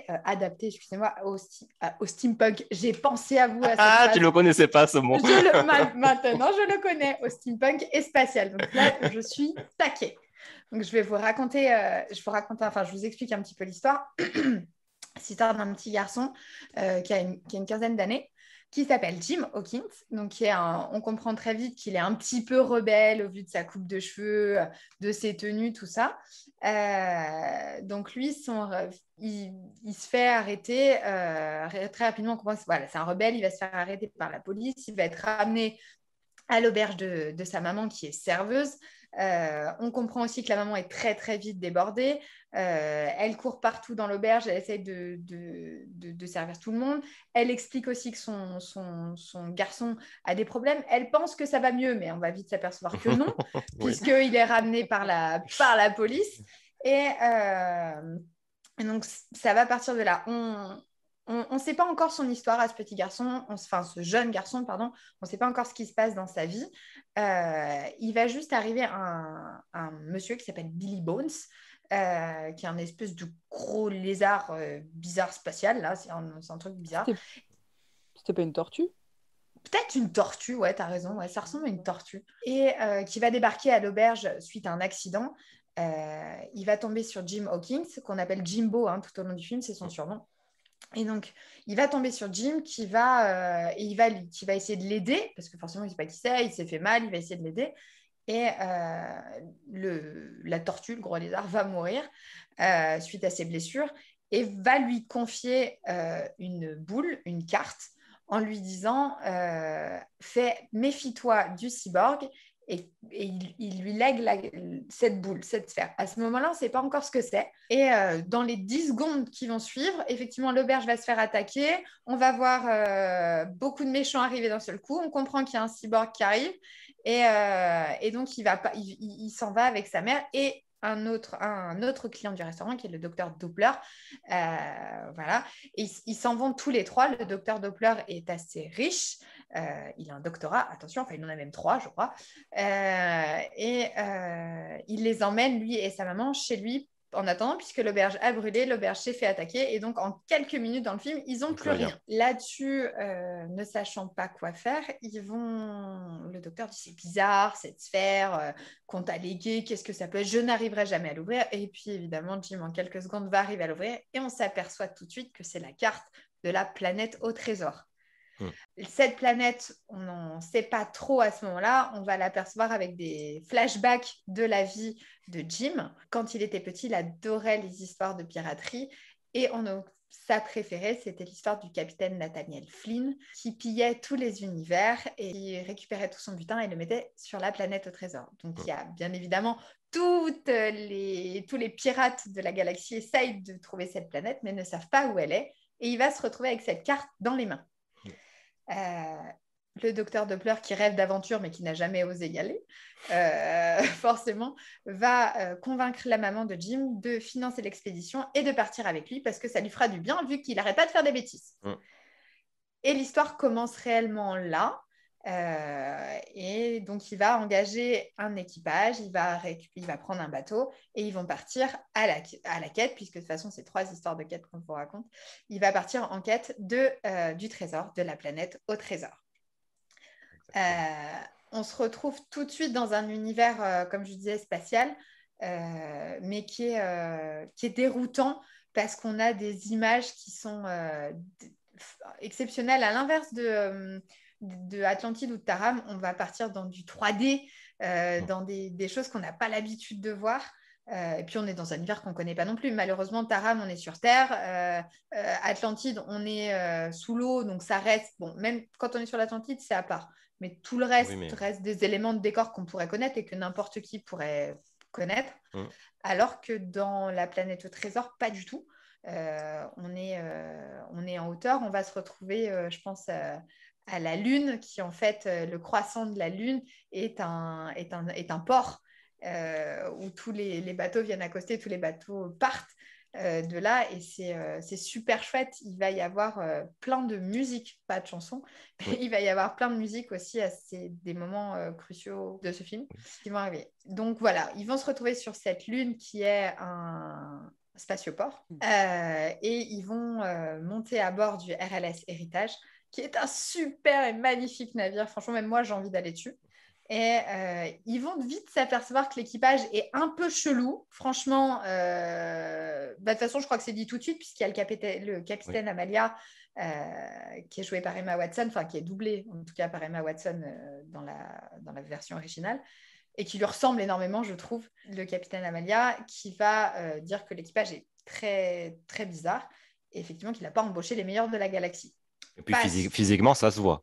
excusez-moi, au steampunk. J'ai pensé à vous à cette phrase. Tu ne le connaissais pas, ce mot. Maintenant, je le connais, au steampunk et spatial. Donc là, je suis taquée. Donc, je vais vous raconter, je vous explique un petit peu l'histoire. C'est l'histoire d'un petit garçon qui a une quinzaine d'années, qui s'appelle Jim Hawkins. Donc, on comprend très vite qu'il est un petit peu rebelle au vu de sa coupe de cheveux, de ses tenues, tout ça. Donc, lui, il se fait arrêter très rapidement. On comprend que c'est un rebelle, il va se faire arrêter par la police, il va être ramené à l'auberge de sa maman qui est serveuse. On comprend aussi que la maman est très très vite débordée. Elle court partout dans l'auberge, elle essaie de servir tout le monde. Elle explique aussi que son garçon a des problèmes. Elle pense que ça va mieux, mais on va vite s'apercevoir que non, puisqu'il est ramené par la police. Et donc, ça va partir de là. On ne sait pas encore son histoire à ce petit garçon, ce jeune garçon, pardon. On ne sait pas encore ce qui se passe dans sa vie. Il va juste arriver un monsieur qui s'appelle Billy Bones, qui est un espèce de gros lézard bizarre spatial. Là, c'est un truc bizarre. C'était pas une tortue? Peut-être une tortue, ouais, t'as raison. Ouais, ça ressemble à une tortue. Et qui va débarquer à l'auberge suite à un accident. Il va tomber sur Jim Hawkins, qu'on appelle Jimbo tout au long du film, c'est son surnom. Et donc, il va tomber sur Jim qui va essayer de l'aider, parce que forcément, il ne sait pas qui c'est, il s'est fait mal, il va essayer de l'aider. Et la tortue, le gros lézard, va mourir suite à ses blessures et va lui confier une boule, une carte, en lui disant méfie-toi du cyborg. Et il lui lègue cette boule, cette sphère. À ce moment-là, on ne sait pas encore ce que c'est. Et dans les 10 secondes qui vont suivre, effectivement, l'auberge va se faire attaquer. On va voir beaucoup de méchants arriver d'un seul coup. On comprend qu'il y a un cyborg qui arrive. Et donc, il s'en va avec sa mère et un autre client du restaurant qui est le docteur Doppler. Voilà. Et ils s'en vont tous les trois. Le docteur Doppler est assez riche. Il a un doctorat, attention, il en a même 3, je crois. Il les emmène, lui et sa maman, chez lui en attendant, puisque l'auberge a brûlé, l'auberge s'est fait attaquer, et donc en quelques minutes dans le film, ils n'ont plus rien. Là-dessus, ne sachant pas quoi faire, le docteur dit c'est bizarre, cette sphère qu'on t'a léguée, qu'est-ce que ça peut être? Je n'arriverai jamais à l'ouvrir. Et puis évidemment, Jim, en quelques secondes, va arriver à l'ouvrir, et on s'aperçoit tout de suite que c'est la carte de la planète au trésor. Cette planète, on n'en sait pas trop à ce moment-là. On va l'apercevoir avec des flashbacks de la vie de Jim. Quand il était petit, il adorait les histoires de piraterie. Et sa préférée, c'était l'histoire du capitaine Nathaniel Flynn, qui pillait tous les univers et qui récupérait tout son butin et le mettait sur la planète au trésor. Donc, il y a bien évidemment tous les pirates de la galaxie essayent de trouver cette planète, mais ne savent pas où elle est. Et il va se retrouver avec cette carte dans les mains. le docteur Doppler qui rêve d'aventure mais qui n'a jamais osé y aller, forcément, va convaincre la maman de Jim de financer l'expédition et de partir avec lui parce que ça lui fera du bien vu qu'il n'arrête pas de faire des bêtises. Et l'histoire commence réellement là. Et donc, il va engager un équipage, il va prendre un bateau et ils vont partir à la quête, puisque de toute façon, c'est 3 histoires de quête qu'on vous raconte. Il va partir en quête du trésor, de la planète au trésor. On se retrouve tout de suite dans un univers, comme je disais, spatial, mais qui est déroutant parce qu'on a des images qui sont exceptionnelles. À l'inverse de Atlantide ou de Taram, on va partir dans du 3D, dans des choses qu'on n'a pas l'habitude de voir. Et puis, on est dans un univers qu'on ne connaît pas non plus. Malheureusement, Taram, on est sur Terre. Atlantide, on est sous l'eau, donc ça reste... Bon, même quand on est sur l'Atlantide, c'est à part. Mais tout le reste reste des éléments de décor qu'on pourrait connaître et que n'importe qui pourrait connaître. Alors que dans la planète au trésor, pas du tout. On est en hauteur. On va se retrouver, je pense... à la Lune, qui en fait, le croissant de la Lune est un port où tous les bateaux viennent accoster, tous les bateaux partent de là, et c'est super chouette. Il va y avoir plein de musique, pas de chansons, mais il va y avoir plein de musique aussi à des moments cruciaux de ce film qui vont arriver. Donc voilà, ils vont se retrouver sur cette Lune qui est un spatioport, et ils vont monter à bord du RLS Héritage, qui est un super et magnifique navire. Franchement, même moi, j'ai envie d'aller dessus. Et ils vont vite s'apercevoir que l'équipage est un peu chelou. Franchement, de toute façon, je crois que c'est dit tout de suite, puisqu'il y a le capitaine Amalia, qui est joué par Emma Watson, enfin, qui est doublé, en tout cas, par Emma Watson dans la version originale, et qui lui ressemble énormément, je trouve, le capitaine Amalia, qui va dire que l'équipage est très, très bizarre, et effectivement qu'il n'a pas embauché les meilleurs de la galaxie. Et puis physiquement, ça se voit.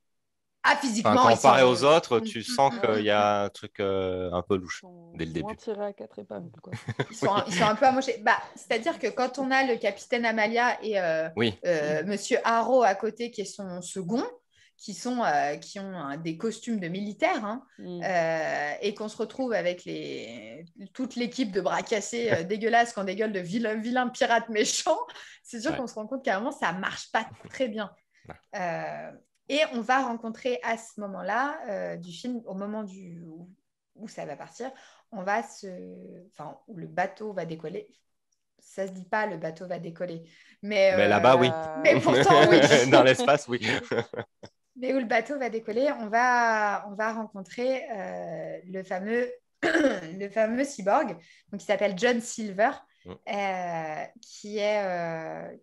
Ah, physiquement, comparé aux autres, tu sens qu'il y a un truc un peu louche dès le début. Moins tirés à 4 épingles, quoi. Ils sont un peu amochés. C'est-à-dire que quand on a le capitaine Amalia et Monsieur Harrow à côté, qui est son second, qui ont des costumes de militaires, et qu'on se retrouve avec toute l'équipe de bras cassés dégueulasses, qui ont des gueules de vilains pirates méchants, c'est sûr qu'on se rend compte qu'à un moment, ça ne marche pas très bien. Et on va rencontrer à ce moment-là du film, au moment où ça va partir, où le bateau va décoller. Ça se dit pas, le bateau va décoller. Mais là-bas, oui. Mais pourtant, oui. Dans l'espace, oui. Mais où le bateau va décoller, on va rencontrer le fameux cyborg, donc, qui s'appelle John Silver, qui est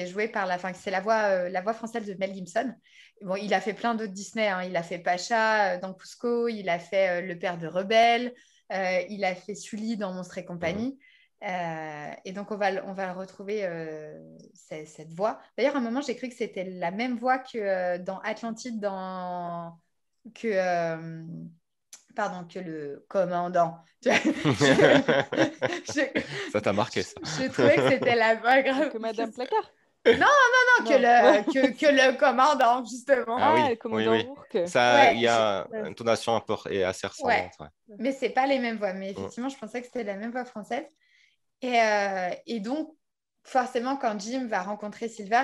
joué par c'est la voix française de Mel Gibson. Bon, il a fait plein d'autres Disney, il a fait Pacha dans Cusco, il a fait Le Père de Rebelle, il a fait Sully dans Monstres et compagnie. Et donc on va retrouver cette voix. D'ailleurs, à un moment, j'ai cru que c'était la même voix que dans Atlantide, que le commandant. Ça t'a marqué, ça. Je trouvais que c'était la voix grave. Que Madame Placard. Non. Que le commandant, justement. Le commandant Rourke. Ça, il y a une intonation un peu assez ressemblante. Ouais. Mais c'est pas les mêmes voix. Mais effectivement, je pensais que c'était la même voix française. Et donc, forcément, quand Jim va rencontrer Silver,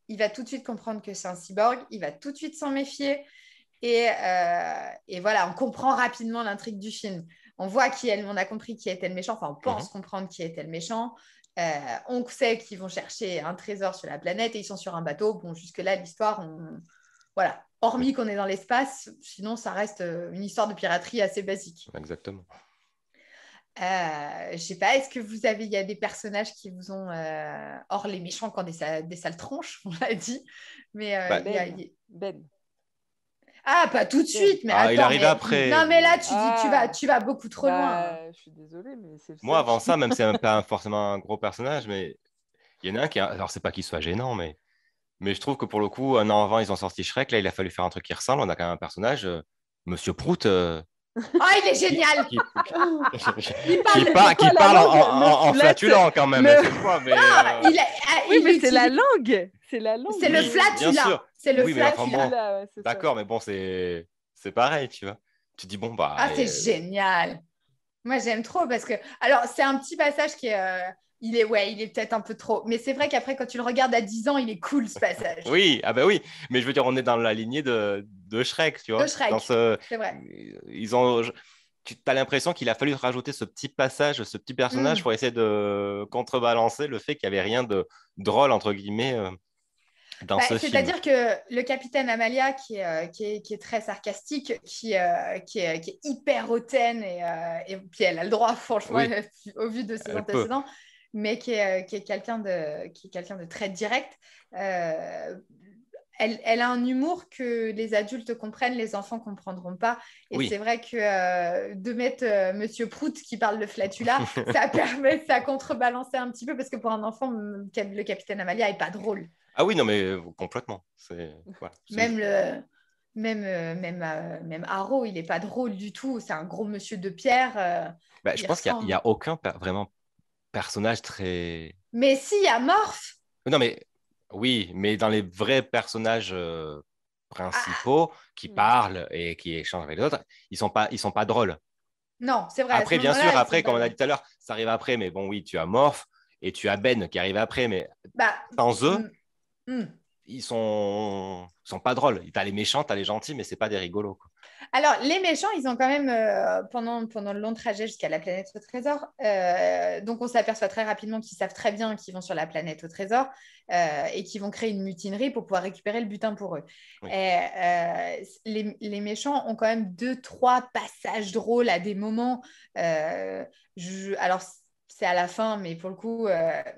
il va tout de suite comprendre que c'est un cyborg. Il va tout de suite s'en méfier. Et voilà, on comprend rapidement l'intrigue du film. On voit on a compris qui était le méchant. Enfin, on pense comprendre qui était le méchant. On sait qu'ils vont chercher un trésor sur la planète et ils sont sur un bateau. Bon, jusque-là, l'histoire, voilà. Hormis qu'on est dans l'espace, sinon, ça reste une histoire de piraterie assez basique. Exactement. Je sais pas, il y a des personnages qui vous ont... Hors les méchants qui ont des sales tronches, on l'a dit. Mais Ben. Ah, pas tout de suite, mais attends. Il arrive après. Non, mais là, tu vas beaucoup trop loin. Je suis désolée, mais c'est... Moi, avant ça, même si c'est pas forcément un gros personnage, mais il y en a un qui... Alors, c'est pas qu'il soit gênant, mais je trouve que pour le coup, un an avant, ils ont sorti Shrek. Là, il a fallu faire un truc qui ressemble. On a quand même un personnage, Monsieur Prout... il est génial. Qui parle en flatulant quand même. Oui, mais c'est la langue. c'est la langue. C'est le Oui, bien flatula. sûr. C'est le Oui, mais enfin, flatula. bon, Là, ouais, c'est ça. d'accord, mais bon, c'est pareil, tu vois. Tu dis, bon, bah, Ah, c'est génial. Moi, j'aime trop parce que... Alors, c'est un petit passage qui est... il est peut-être un peu trop. Mais c'est vrai qu'après, quand tu le regardes à 10 ans, il est cool, ce passage. oui, ah bah oui, mais je veux dire, on est dans la lignée de Shrek, tu De vois. Dans Shrek, ce, c'est vrai. ils ont, tu as l'impression qu'il a fallu rajouter ce petit passage, ce petit personnage Hmm. pour essayer de contrebalancer le fait qu'il n'y avait rien de drôle, entre guillemets, dans Bah, ce film. c'est-à-dire que le capitaine Amalia, qui est très sarcastique, qui est hyper hautaine, et puis elle a le droit, franchement, Oui, au vu de ses elle peut. antécédents, mais qui est quelqu'un de très direct. euh, elle a un humour que les adultes comprennent, les enfants ne comprendront pas. Et c'est Oui. vrai que de mettre Monsieur Prout qui parle de flatula, ça permet, ça contrebalancer un petit peu, parce que pour un enfant, le capitaine Amalia n'est pas drôle. Ah oui, non, mais complètement. Voilà, Même même Haro, il n'est pas drôle du tout. C'est un gros monsieur de pierre. bah, je Il pense qu'il n'y ressemble. a aucun vraiment personnage très. Mais si, il y a Morph. Non, mais oui, mais dans les vrais personnages Ah, principaux qui parlent et qui échangent avec les autres, ils sont pas drôles. non, c'est vrai, à ce Après, bien sûr, moment-là, ils sont après, pas comme on a drôles. dit tout à l'heure, ça arrive après, mais bon, oui, tu as Morph et tu as Ben qui arrive après, mais Bah, sans eux, mm, mm. ils sont pas drôles. T'as les méchants, t'as les gentils, mais c'est pas des rigolos, quoi. Alors, les méchants, ils ont quand même, pendant le long trajet jusqu'à la planète au trésor, donc on s'aperçoit très rapidement qu'ils savent très bien qu'ils vont sur la planète au trésor, et qu'ils vont créer une mutinerie pour pouvoir récupérer le butin pour eux. Oui. Et, les méchants ont quand même deux, trois passages drôles à des moments. euh, alors, c'est à la fin, mais pour le coup,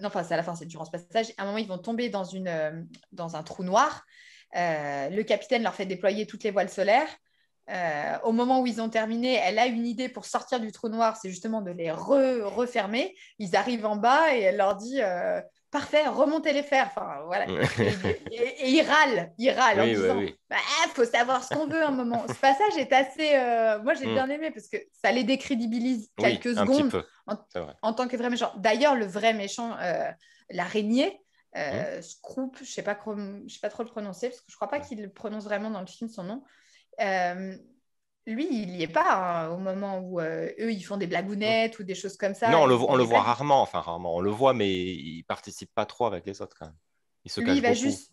non, enfin, c'est à la fin, c'est durant ce passage. À un moment, ils vont tomber dans un trou noir. Le capitaine leur fait déployer toutes les voiles solaires. Au moment où ils ont terminé, elle a une idée pour sortir du trou noir, c'est justement de les refermer. Ils arrivent en bas et elle leur dit parfait, remontez les fers. Enfin, voilà. Et ils râlent en Oui, oui, disant oui. bah, faut savoir ce qu'on veut un moment. Ce passage est assez. Moi, j'ai Mm. bien aimé parce que ça les décrédibilise Oui, quelques un petit secondes peu, en, c'est vrai. en tant que vrai méchant. D'ailleurs, le vrai méchant, l'araignée, Mm. Scroop, je sais pas trop le prononcer parce que je crois pas qu'il le prononce vraiment dans le film son nom. Euh, Lui, il n'y est pas hein, au moment où eux, ils font des Mm. blagounettes ou des choses comme Non, ça. Il on le n'y est pas voit du tout. rarement, enfin rarement. On le voit, mais il participe pas trop avec les autres quand même. Il se Lui, cache il va beaucoup. juste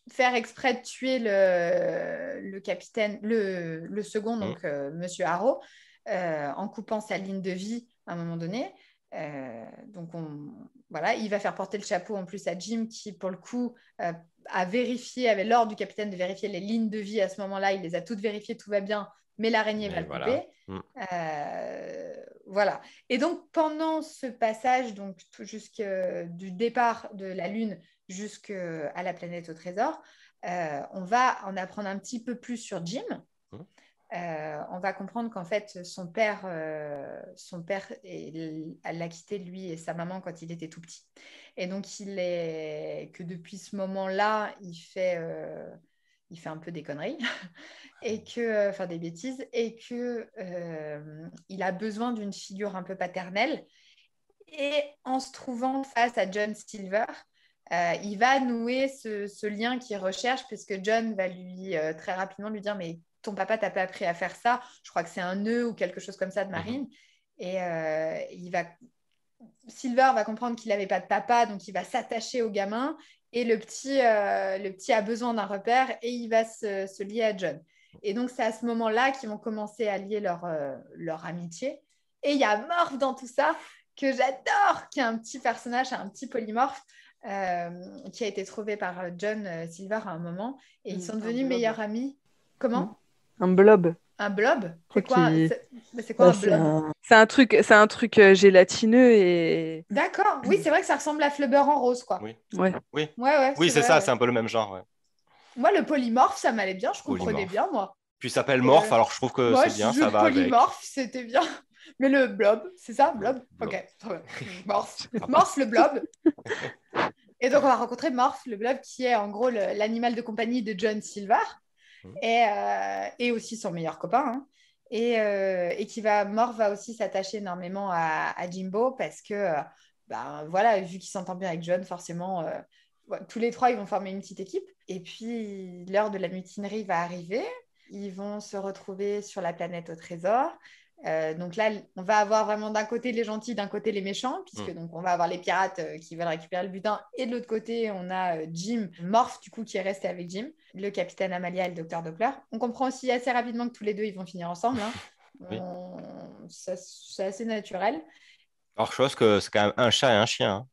faire exprès de tuer le capitaine, le second, Mm. donc Monsieur Harrow, en coupant sa ligne de vie à un moment donné. Donc, voilà, il va faire porter le chapeau en plus à Jim qui, pour le coup, avait l'ordre du capitaine de vérifier les lignes de vie à ce moment-là. Il les a toutes vérifiées, tout va bien, mais l'araignée va Mais le voilà. couper. Mm. Voilà. Et donc, pendant ce passage, donc du départ de la Lune jusqu'à la planète au trésor, on va en apprendre un petit peu plus sur Jim. Mm. On va comprendre qu'en fait, son père l'a quitté, lui et sa maman, quand il était tout petit. Et donc, que depuis ce moment-là, il fait un peu des conneries, enfin des bêtises, et il a besoin d'une figure un peu paternelle. Et en se trouvant face à John Silver, il va nouer ce lien qu'il recherche, puisque John va très rapidement lui dire mais ton papa t'a pas appris à faire ça, je crois que c'est un nœud ou quelque chose comme ça de Mhm. marine. Et Silver va comprendre qu'il n'avait pas de papa, donc il va s'attacher au gamin. Et le petit a besoin d'un repère et il va se lier à John. Et donc, c'est à ce moment-là qu'ils vont commencer à lier leur amitié. Et il y a Morph dans tout ça, que j'adore, qui est un petit personnage, un petit polymorphe, qui a été trouvé par John Silver à un moment. Et ils sont Un devenus blob. meilleurs amis. Non. Comment? Un blob. Un blob? Je crois C'est quoi, qu'il. c'est quoi Bah, un blob? c'est un truc gélatineux et. D'accord. Oui, c'est vrai que ça ressemble à Flubber en rose, quoi. Oui, Ouais. oui, Ouais, ouais, oui, c'est c'est vrai, ça, c'est ouais. un peu le même genre, ouais. Moi, le polymorphe, ça m'allait bien, je comprenais Polymorphe. bien, moi. Puis il s'appelle Et, Morph, alors je trouve que moi, c'est bien, ça le va avec. polymorphe, c'était bien. Mais le blob, c'est ça, Blob, blob? Ok, blob, très bien. Morph. ça Morph, passe. le blob. Et donc, on va rencontrer Morph, le blob, qui est en gros l'animal de compagnie de John Silver Mhm. et aussi son meilleur copain. Hein. Et Morph va aussi s'attacher énormément à Jimbo parce que, ben, voilà, vu qu'il s'entend bien avec John, forcément, tous les trois, ils vont former une petite équipe. Et puis, l'heure de la mutinerie va arriver. Ils vont se retrouver sur la planète au trésor. Donc là, on va avoir vraiment d'un côté les gentils, d'un côté les méchants, puisque donc on va avoir les pirates qui veulent récupérer le butin. Et de l'autre côté, on a Jim, Morph, du coup, qui est resté avec Jim, le capitaine Amalia et le docteur Doppler. On comprend aussi assez rapidement que tous les deux, ils vont finir ensemble. Hein. Oui. C'est assez naturel. Alors, chose que c'est quand même un chat et un chien. Hein.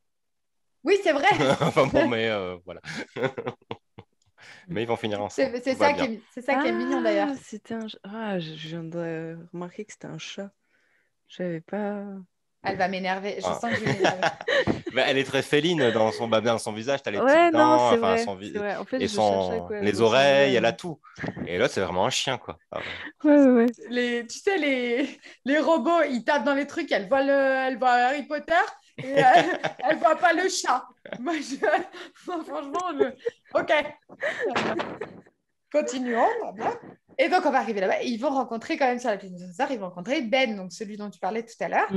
Oui, c'est vrai. Enfin bon, mais voilà. Mais ils vont finir ensemble. C'est ça qui est mignon d'ailleurs. C'était un... je viens de remarquer que c'était un chat. J'avais pas... Elle va m'énerver. Je sens que je vais m'énerver. Elle est très féline dans son visage. T'as les Ouais, petites dents, non, c'est enfin, vrai. En fait, et je cherchais à quoi elle les oreilles, ressemblait. elle a tout. Et là, c'est vraiment un chien, quoi. Ah ouais. Tu sais, les robots, ils tapent dans les trucs, elle voit Harry Potter et elle voit pas le chat. Moi, franchement, ok. Continuons. Et donc, on va arriver là-bas. Et ils vont rencontrer quand même sur la planète du trésor, ils vont rencontrer Ben, donc celui dont tu parlais tout à l'heure.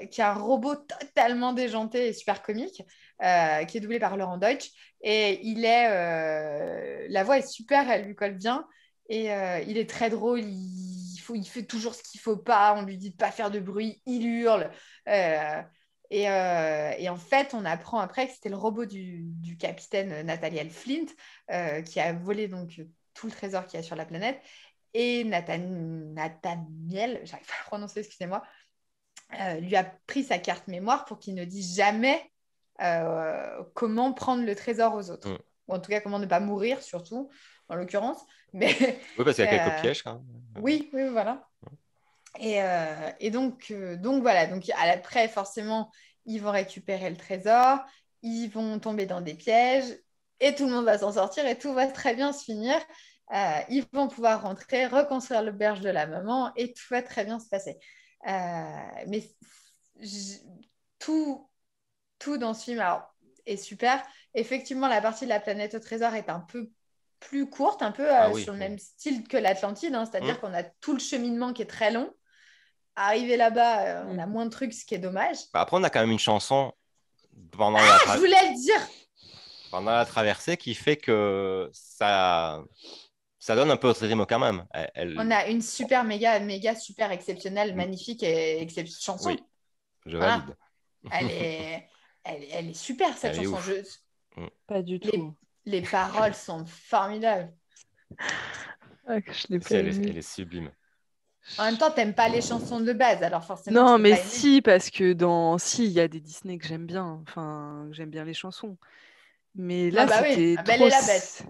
Qui est un robot totalement déjanté et super comique, qui est doublé par Laurent Deutsch. Et la voix est super, elle lui colle bien. Et il est très drôle, il fait toujours ce qu'il ne faut pas, on lui dit de ne pas faire de bruit, il hurle. Et en fait, on apprend après que c'était le robot du capitaine Nathaniel Flint qui a volé donc tout le trésor qu'il y a sur la planète. Et Nathaniel, j'arrive pas à prononcer, excusez-moi, lui a pris sa carte mémoire pour qu'il ne dise jamais comment prendre le trésor aux autres. Ou en tout cas, comment ne pas mourir, surtout, en l'occurrence. Mais, oui, parce qu'il y a quelques pièges, quand même. Oui, voilà. Et donc voilà. Donc, après, forcément, ils vont récupérer le trésor, ils vont tomber dans des pièges, et tout le monde va s'en sortir, et tout va très bien se finir. Ils vont pouvoir rentrer, reconstruire l'auberge de la maman, et tout va très bien se passer. Mais tout dans ce film est super. Effectivement, la partie de la planète au trésor est un peu plus courte, un peu sur le même style que l'Atlantide, hein, c'est-à-dire qu'on a tout le cheminement qui est très long. Arrivé là-bas, on a moins de trucs, ce qui est dommage. Après, on a quand même une chanson pendant je voulais le dire pendant la traversée qui fait que ça donne un peu de rythme quand même. On a une super, méga super exceptionnelle, magnifique et chanson. Oui, je valide. Elle est super, cette chanson. Pas du tout. Les paroles sont formidables. Je l'ai pas aimé. Elle est sublime. En même temps, t'aimes pas les chansons de base, alors forcément. Non, mais si, parce que il y a des Disney que j'aime bien. Enfin, j'aime bien les chansons. Mais là, c'était trop... Belle et la Bête.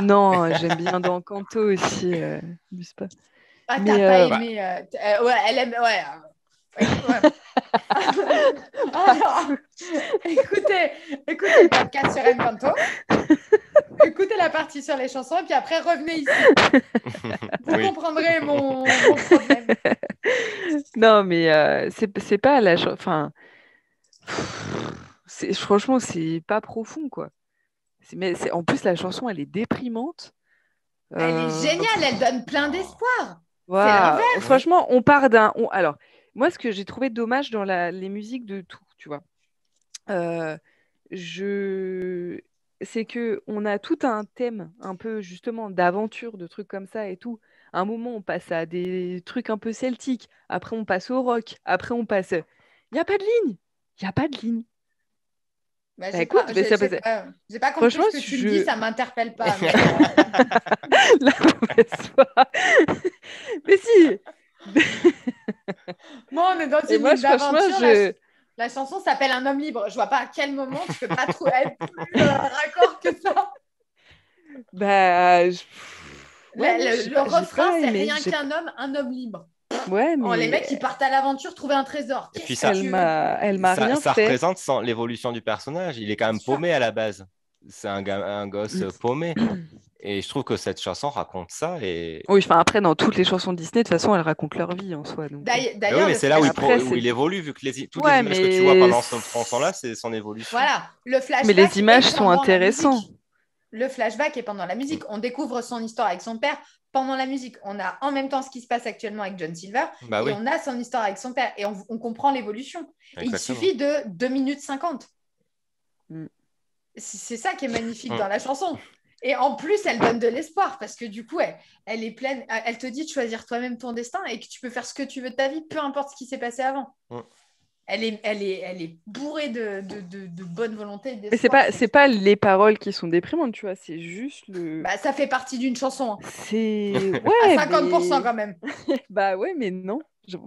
Non, j'aime bien dans Encanto aussi. Abuse pas. T'as pas aimé. Ouais, elle aime. Ouais. Alors, écoutez le podcast sur Encanto. Écoutez la partie sur les chansons et puis après revenez ici. Vous comprendrez mon problème. Non, mais c'est pas la enfin franchement, c'est pas profond, quoi. En plus, la chanson, elle est déprimante. Elle est géniale, elle donne plein d'espoir. Wow. Franchement, on part d'un... Alors, moi, ce que j'ai trouvé dommage dans les musiques de tout, tu vois, c'est qu'on a tout un thème un peu, justement, d'aventure, de trucs comme ça et tout. À un moment, on passe à des trucs un peu celtiques. Après, on passe au rock. Après, on passe... Il n'y a pas de ligne. Il n'y a pas de ligne. J'ai pas compris ce que tu me dis, ça m'interpelle pas. Mais... La mauvaise foi. Mais si. Non, on est dans une ligne d'aventure. La chanson s'appelle Un homme libre. Je vois pas à quel moment tu peux pas être plus raccord que ça. Le refrain, c'est rien qu'un homme, un homme libre. Ouais, mais... les mecs, ils partent à l'aventure trouver un trésor. Et puis elle m'a rien fait. Ça représente l'évolution du personnage. Il est quand même paumé à la base. C'est un gosse paumé. Et je trouve que cette chanson raconte ça. Et... Oui, après, dans toutes les chansons Disney, de toute façon, elles racontent leur vie en soi. D'ailleurs, mais c'est là où il évolue, vu que toutes les images que tu vois pendant cette chanson-là, c'est son évolution. Voilà, le flashback. Mais les images sont intéressantes. Le flashback est pendant la musique. On découvre son histoire avec son père pendant la musique. On a en même temps ce qui se passe actuellement avec John Silver et on a son histoire avec son père. Et on comprend l'évolution. Et il suffit de 2 minutes 50. c'est ça qui est magnifique dans la chanson. Et en plus, elle donne de l'espoir parce que du coup, elle est pleine. Elle te dit de choisir toi-même ton destin et que tu peux faire ce que tu veux de ta vie, peu importe ce qui s'est passé avant. Elle est bourrée de bonne volonté. Mais c'est pas les paroles qui sont déprimantes, tu vois, c'est juste le. Bah, ça fait partie d'une chanson. Hein. C'est. À Ouais, 50% quand même. Bah ouais, mais non.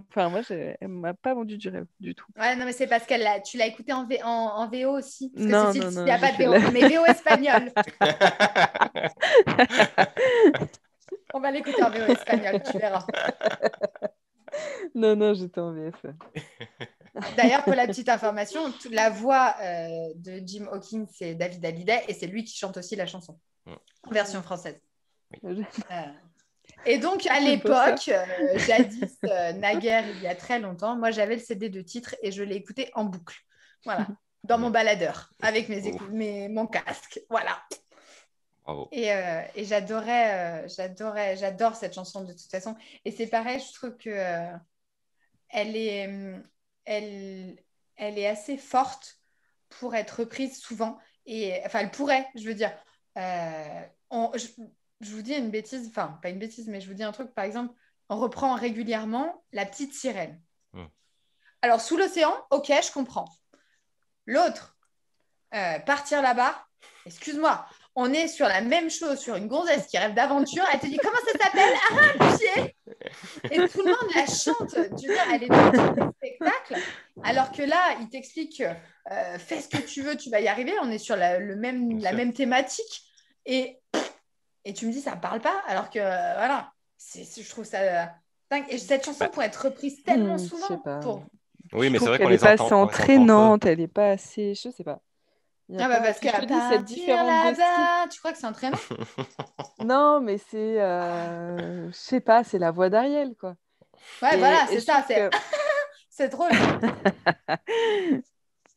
Enfin, moi, elle m'a pas vendu du rêve du tout. Ouais, non, mais c'est parce que tu l'as écouté en VO aussi. Parce que Non, Cécile, non, il n'y a j'ai pas de fait VO, mais VO espagnol. On va l'écouter en VO espagnol, tu verras. Non, j'étais en VF. D'ailleurs, pour la petite information, la voix de Jim Hawkins, c'est David Hallyday et c'est lui qui chante aussi la chanson en version française. Et donc, à l'époque, jadis, naguère, il y a très longtemps, moi, j'avais le CD de titre et je l'ai écouté en boucle. Voilà, dans mon baladeur, avec mon casque. Voilà. Bravo. Et j'adore cette chanson de toute façon. Et c'est pareil, je trouve que elle est assez forte pour être reprise souvent. Et, enfin, elle pourrait, je veux dire. Je vous dis une bêtise, enfin, pas une bêtise, mais je vous dis un truc, par exemple, on reprend régulièrement La Petite Sirène. Alors, Sous l'océan, ok, je comprends. L'autre, Partir là-bas, excuse-moi, on est sur la même chose, sur une gonzesse qui rêve d'aventure. Elle te dit comment ça s'appelle? Un pied. Et tout le monde la chante. Tu veux dire, elle est dans le spectacle. Alors que là, il t'explique fais ce que tu veux, tu vas y arriver. On est sur la même thématique. Et tu me dis, ça ne parle pas. Alors que voilà, je trouve ça dingue. Et cette chanson pourrait être reprise tellement souvent. Je sais pas. Oui, mais c'est vrai qu'elle qu'on n'est les pas entend. assez entraînante, elle n'est pas assez. Je sais pas. Parce qu'à cette différence de style. Tu crois que c'est entraînant? Non, mais c'est, je sais pas, c'est la voix d'Ariel, quoi. Ouais, voilà, c'est ça. C'est drôle.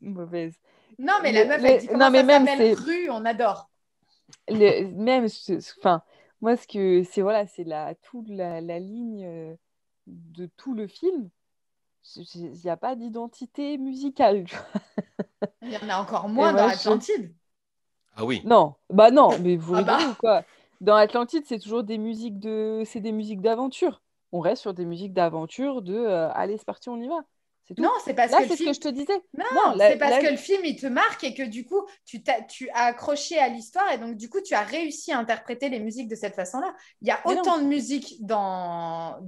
Mauvaise. Non, mais la meuf, elle dit comment ça s'appelle Rue, on adore. Enfin, moi, c'est toute la ligne de tout le film. Il n'y a pas d'identité musicale. Il y en a encore moins dans Atlantide. Ah oui. Non, mais vous rigolez ou quoi? Dans Atlantide, c'est toujours des musiques d'aventure. On reste sur des musiques d'aventure allez, c'est parti, on y va. C'est tout. Non, c'est parce là, que c'est ce que je te disais. Non, c'est parce que le film, il te marque et que du coup, tu as accroché à l'histoire et donc du coup, tu as réussi à interpréter les musiques de cette façon-là. Il y a autant de musique dans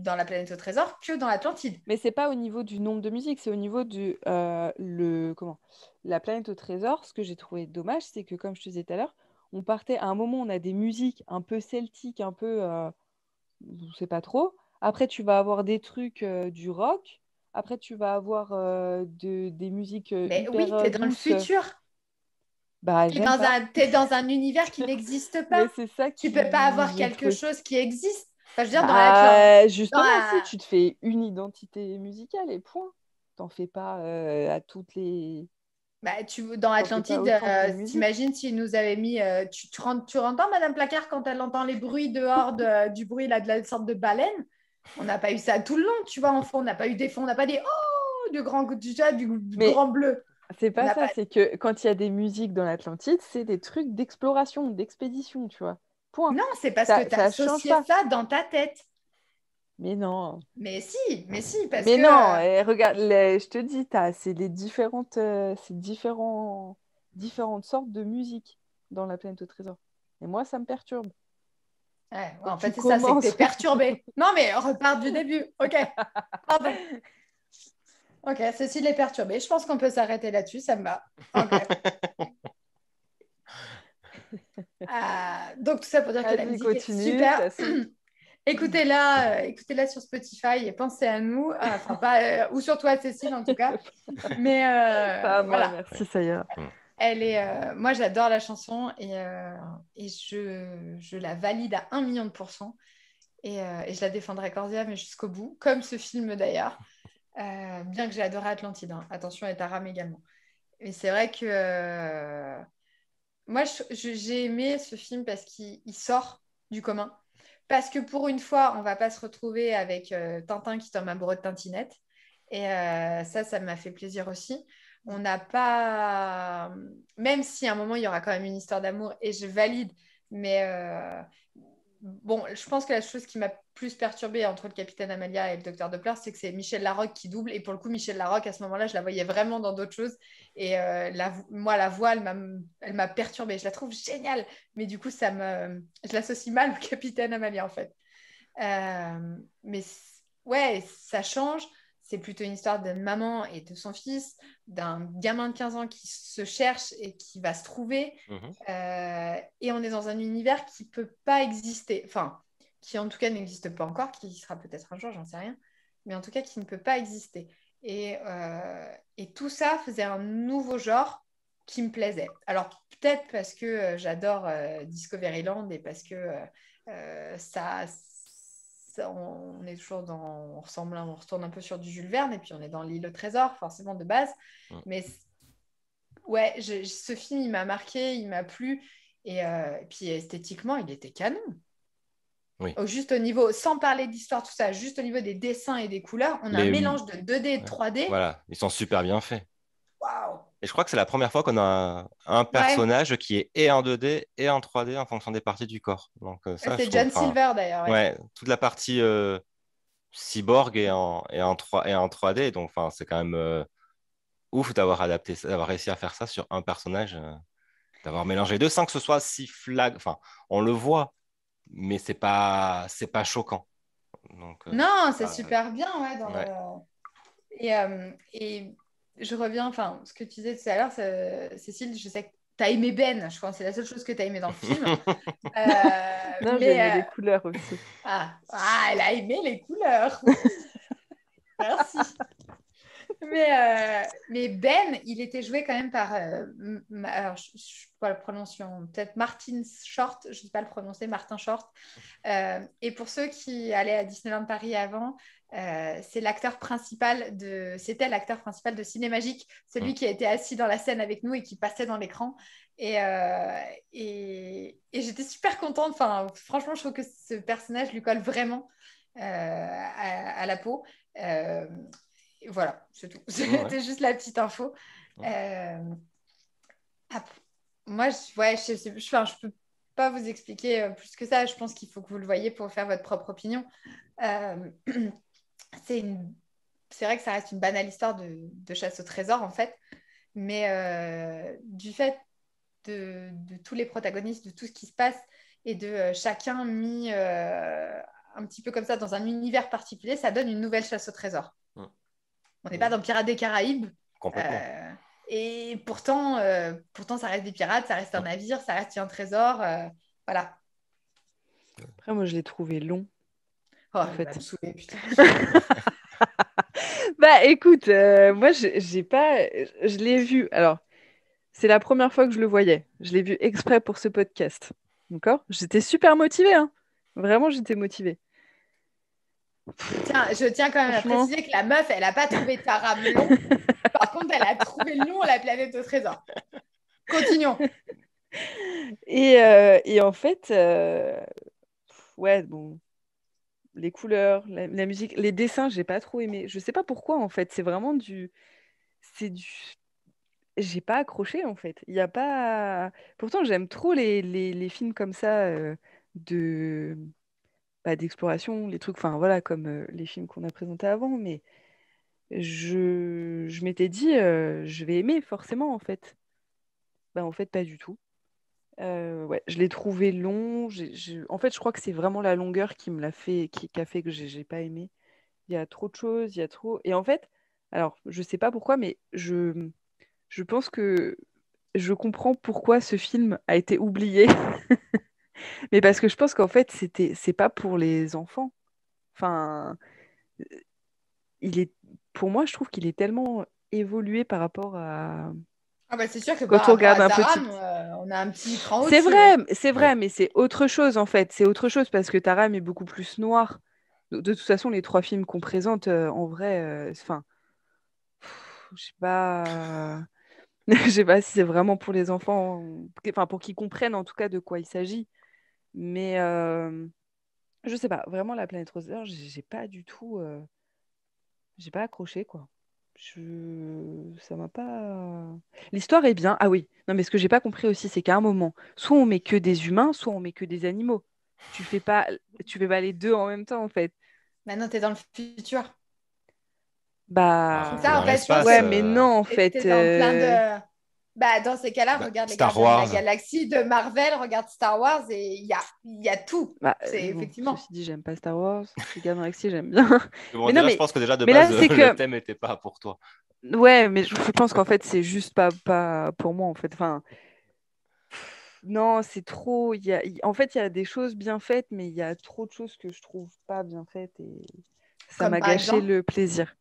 La Planète au Trésor que dans l'Atlantide. Mais c'est pas au niveau du nombre de musiques, c'est au niveau du La Planète au Trésor. Ce que j'ai trouvé dommage, c'est que comme je te disais tout à l'heure, on partait à un moment, on a des musiques un peu celtiques, un peu, je sais pas trop. Après, tu vas avoir des trucs du rock. Après, tu vas avoir des musiques Mais hyper oui, t'es dans le douces. futur. Bah, t'es dans un univers qui n'existe pas. Mais c'est ça tu peux pas avoir quelque chose qui existe. Enfin, je veux dire, justement, si tu te fais une identité musicale et point. T'en fais pas à toutes les. Bah, dans Atlantide, t'imagines s'il nous avait mis. Tu entends Madame Placard quand elle entend les bruits dehors du bruit là, de la sorte de baleine? On n'a pas eu ça tout le long, tu vois, en fond. On n'a pas eu des fonds, on n'a pas des oh du grand grand bleu. C'est pas ça, c'est que quand il y a des musiques dans l'Atlantide, c'est des trucs d'exploration, d'expédition, tu vois. Point. Non, c'est parce que tu as associé ça dans ta tête. Mais non. Mais si, parce mais que... non, regarde, je te dis, c'est les différentes sortes de musique dans La Planète au Trésor. Et moi, ça me perturbe. Ouais, en fait, c'est ça, c'est que t'es perturbé. Non, mais on repart du début. Ok, pardon. Ok, Cécile est perturbée. Je pense qu'on peut s'arrêter là-dessus, ça me va. Ok. Donc, tout ça pour dire que la musique est super. Écoutez-la sur Spotify et pensez à nous. Enfin, pas, ou sur toi, Cécile, en tout cas. Mais voilà. Merci, ça ira. Moi, j'adore la chanson et je la valide à 1 million de %. Et je la défendrai corps et âme jusqu'au bout, comme ce film d'ailleurs. Bien que j'ai adoré Atlantide. Hein. Attention, et Taram également. Et c'est vrai que moi, j'ai aimé ce film parce qu'il sort du commun. Parce que pour une fois, on ne va pas se retrouver avec Tintin qui tombe amoureux de Tintinette. Et ça m'a fait plaisir aussi. On n'a pas... Même si à un moment, il y aura quand même une histoire d'amour, et je valide, mais bon, je pense que la chose qui m'a plus perturbée entre le capitaine Amalia et le docteur Doppler, c'est que c'est Michel Larocque qui double. Et pour le coup, Michel Larocque, à ce moment-là, je la voyais vraiment dans d'autres choses. Et moi, la voix, elle m'a perturbée. Je la trouve géniale. Mais du coup, je l'associe mal au capitaine Amalia, en fait. Mais ouais, ça change. C'est plutôt une histoire d'une maman et de son fils, d'un gamin de 15 ans qui se cherche et qui va se trouver. Et on est dans un univers qui peut pas exister. Enfin, qui en tout cas n'existe pas encore, qui sera peut-être un jour, j'en sais rien. Mais en tout cas, qui ne peut pas exister. Et tout ça faisait un nouveau genre qui me plaisait. Alors, peut-être parce que j'adore Discoveryland et parce que on est toujours on retourne un peu sur du Jules Verne et puis on est dans l'île au trésor, forcément de base. Mais ouais, ce film, il m'a marqué, il m'a plu. Et puis esthétiquement, il était canon. Oui. Juste au niveau, sans parler d'histoire, tout ça, juste au niveau des dessins et des couleurs, on a un mélange de 2D et de 3D. Voilà, ils sont super bien faits. Waouh! Et je crois que c'est la première fois qu'on a un personnage qui est et en 2D et en 3D en fonction des parties du corps. Donc ça, je C'est trouve. John Silver d'ailleurs. Ouais, toute la partie cyborg et en 3D. Donc, c'est quand même ouf d'avoir réussi à faire ça sur un personnage, d'avoir mélangé les deux sans que ce soit si flag. Enfin, on le voit, mais c'est pas choquant. Donc, Non, c'est super bien, ouais, ouais. Et je reviens, enfin, ce que tu disais tout à l'heure, Cécile, je sais que tu as aimé Ben, je pense que c'est la seule chose que tu as aimé dans le film. Non, j'ai aimé les couleurs aussi. Elle a aimé les couleurs. Merci. Mais Ben, il était joué quand même par, alors, je ne sais pas la prononciation, peut-être Martin Short, je ne sais pas le prononcer, Martin Short. Et pour ceux qui allaient à Disneyland Paris avant, c'était l'acteur principal de Cinémagique, celui qui a été assis dans la scène avec nous et qui passait dans l'écran. Et j'étais super contente. Enfin, franchement, je trouve que ce personnage lui colle vraiment à la peau. Voilà, c'est tout. C'était juste la petite info. Moi, je peux pas vous expliquer plus que ça. Je pense qu'il faut que vous le voyez pour faire votre propre opinion. Euh, c'est vrai que ça reste une banale histoire de chasse au trésor, en fait. Mais du fait de tous les protagonistes, de tout ce qui se passe et de chacun mis un petit peu comme ça dans un univers particulier, ça donne une nouvelle chasse au trésor. On n'est pas dans Pirates des Caraïbes. Complètement. Et pourtant, ça reste des pirates, ça reste un navire, ça reste un trésor. Voilà. Après, moi, je l'ai trouvé long. Oh, il va me saouler, putain. Bah, écoute, moi, j'ai pas... Je l'ai vu. Alors, c'est la première fois que je le voyais. Je l'ai vu exprès pour ce podcast. D'accord? J'étais super motivée, hein. Vraiment, j'étais motivée. Je tiens quand même à préciser que la meuf, elle n'a pas trouvé Tara long. Par contre, elle a trouvé long la planète au trésor. Continuons. Et en fait, ouais, bon, les couleurs, la musique, les dessins, j'ai pas trop aimé. Je sais pas pourquoi, en fait. C'est vraiment c'est du... J'ai pas accroché, en fait. Il y a pas... Pourtant, j'aime trop les films comme ça, de... d'exploration, les trucs, enfin, voilà, comme les films qu'on a présentés avant, mais je m'étais dit, je vais aimer, forcément, en fait. Bah, en fait, pas du tout. Ouais, je l'ai trouvé long. En fait, je crois que c'est vraiment la longueur qui me l'a fait, qui a fait que j'ai pas aimé. Il y a trop de choses, il y a trop. Et en fait, alors, je sais pas pourquoi, mais je pense que je comprends pourquoi ce film a été oublié. Mais parce que je pense qu'en fait, c'est pas pour les enfants. Enfin, il est, pour moi, je trouve qu'il est tellement évolué par rapport à Ah bah c'est sûr que par quand on rapport regarde à un petit. Taram, on a un petit cran au-dessus. C'est vrai, mais c'est autre chose en fait. C'est autre chose parce que Taram est beaucoup plus noir. De toute façon, les trois films qu'on présente, en vrai, enfin, je sais pas, je sais pas si c'est vraiment pour les enfants, enfin pour qu'ils comprennent en tout cas de quoi il s'agit. Mais je sais pas, vraiment la planète rose, j'ai pas du tout, j'ai pas accroché quoi. Ça m'a pas. L'histoire est bien. Ah oui. Non, mais ce que j'ai pas compris aussi, c'est qu'à un moment, soit on met que des humains, soit on met que des animaux. Tu fais pas, tu fais pas les deux en même temps, en fait. Maintenant, tu es dans le futur. C'est Bah, T'es ça, dans en fait, je pense l'espace. ouais, que mais non, en t'es fait. dans plein de... Bah, dans ces cas-là, regarde les Star Gardiens de la Wars. Galaxie de Marvel, regarde Star Wars et il y a tout. Bah, C'est bon, effectivement. ceci dit, j'aime pas Star Wars. Les Gardiens de la Galaxie, j'aime bien. Bon, Mais non, déjà, je pense que déjà de mais là, base, c'est le que. thème n'était pas pour toi. Ouais, mais je pense qu'en fait, c'est juste pas pour moi, en fait. Enfin, non, c'est trop. En fait, il y a des choses bien faites, mais il y a trop de choses que je trouve pas bien faites et ça Comme m'a par gâché exemple, le plaisir.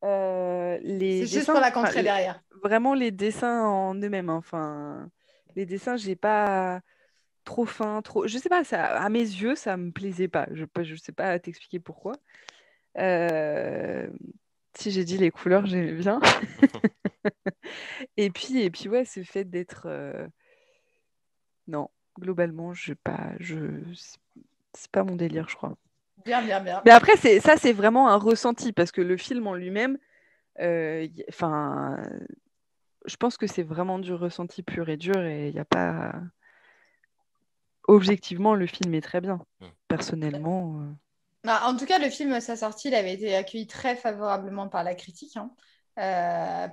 Les c'est juste pour dessins, la enfin, contrer derrière. vraiment les dessins en eux-mêmes, hein. Enfin, les dessins, j'ai pas trop fin, trop. Je sais pas, ça, à mes yeux, ça me plaisait pas. Je sais pas t'expliquer pourquoi. Euh, Si j'ai dit les couleurs, j'aimais bien. Et puis ouais, ce fait d'être. Non, globalement, c'est pas mon délire, je crois. Bien, bien, bien. Mais après, c'est vraiment un ressenti parce que le film en lui-même, enfin, je pense que c'est vraiment du ressenti pur et dur et il n'y a pas. Objectivement, le film est très bien. Personnellement. Bah, en tout cas, le film, à sa sortie, il avait été accueilli très favorablement par la critique, hein.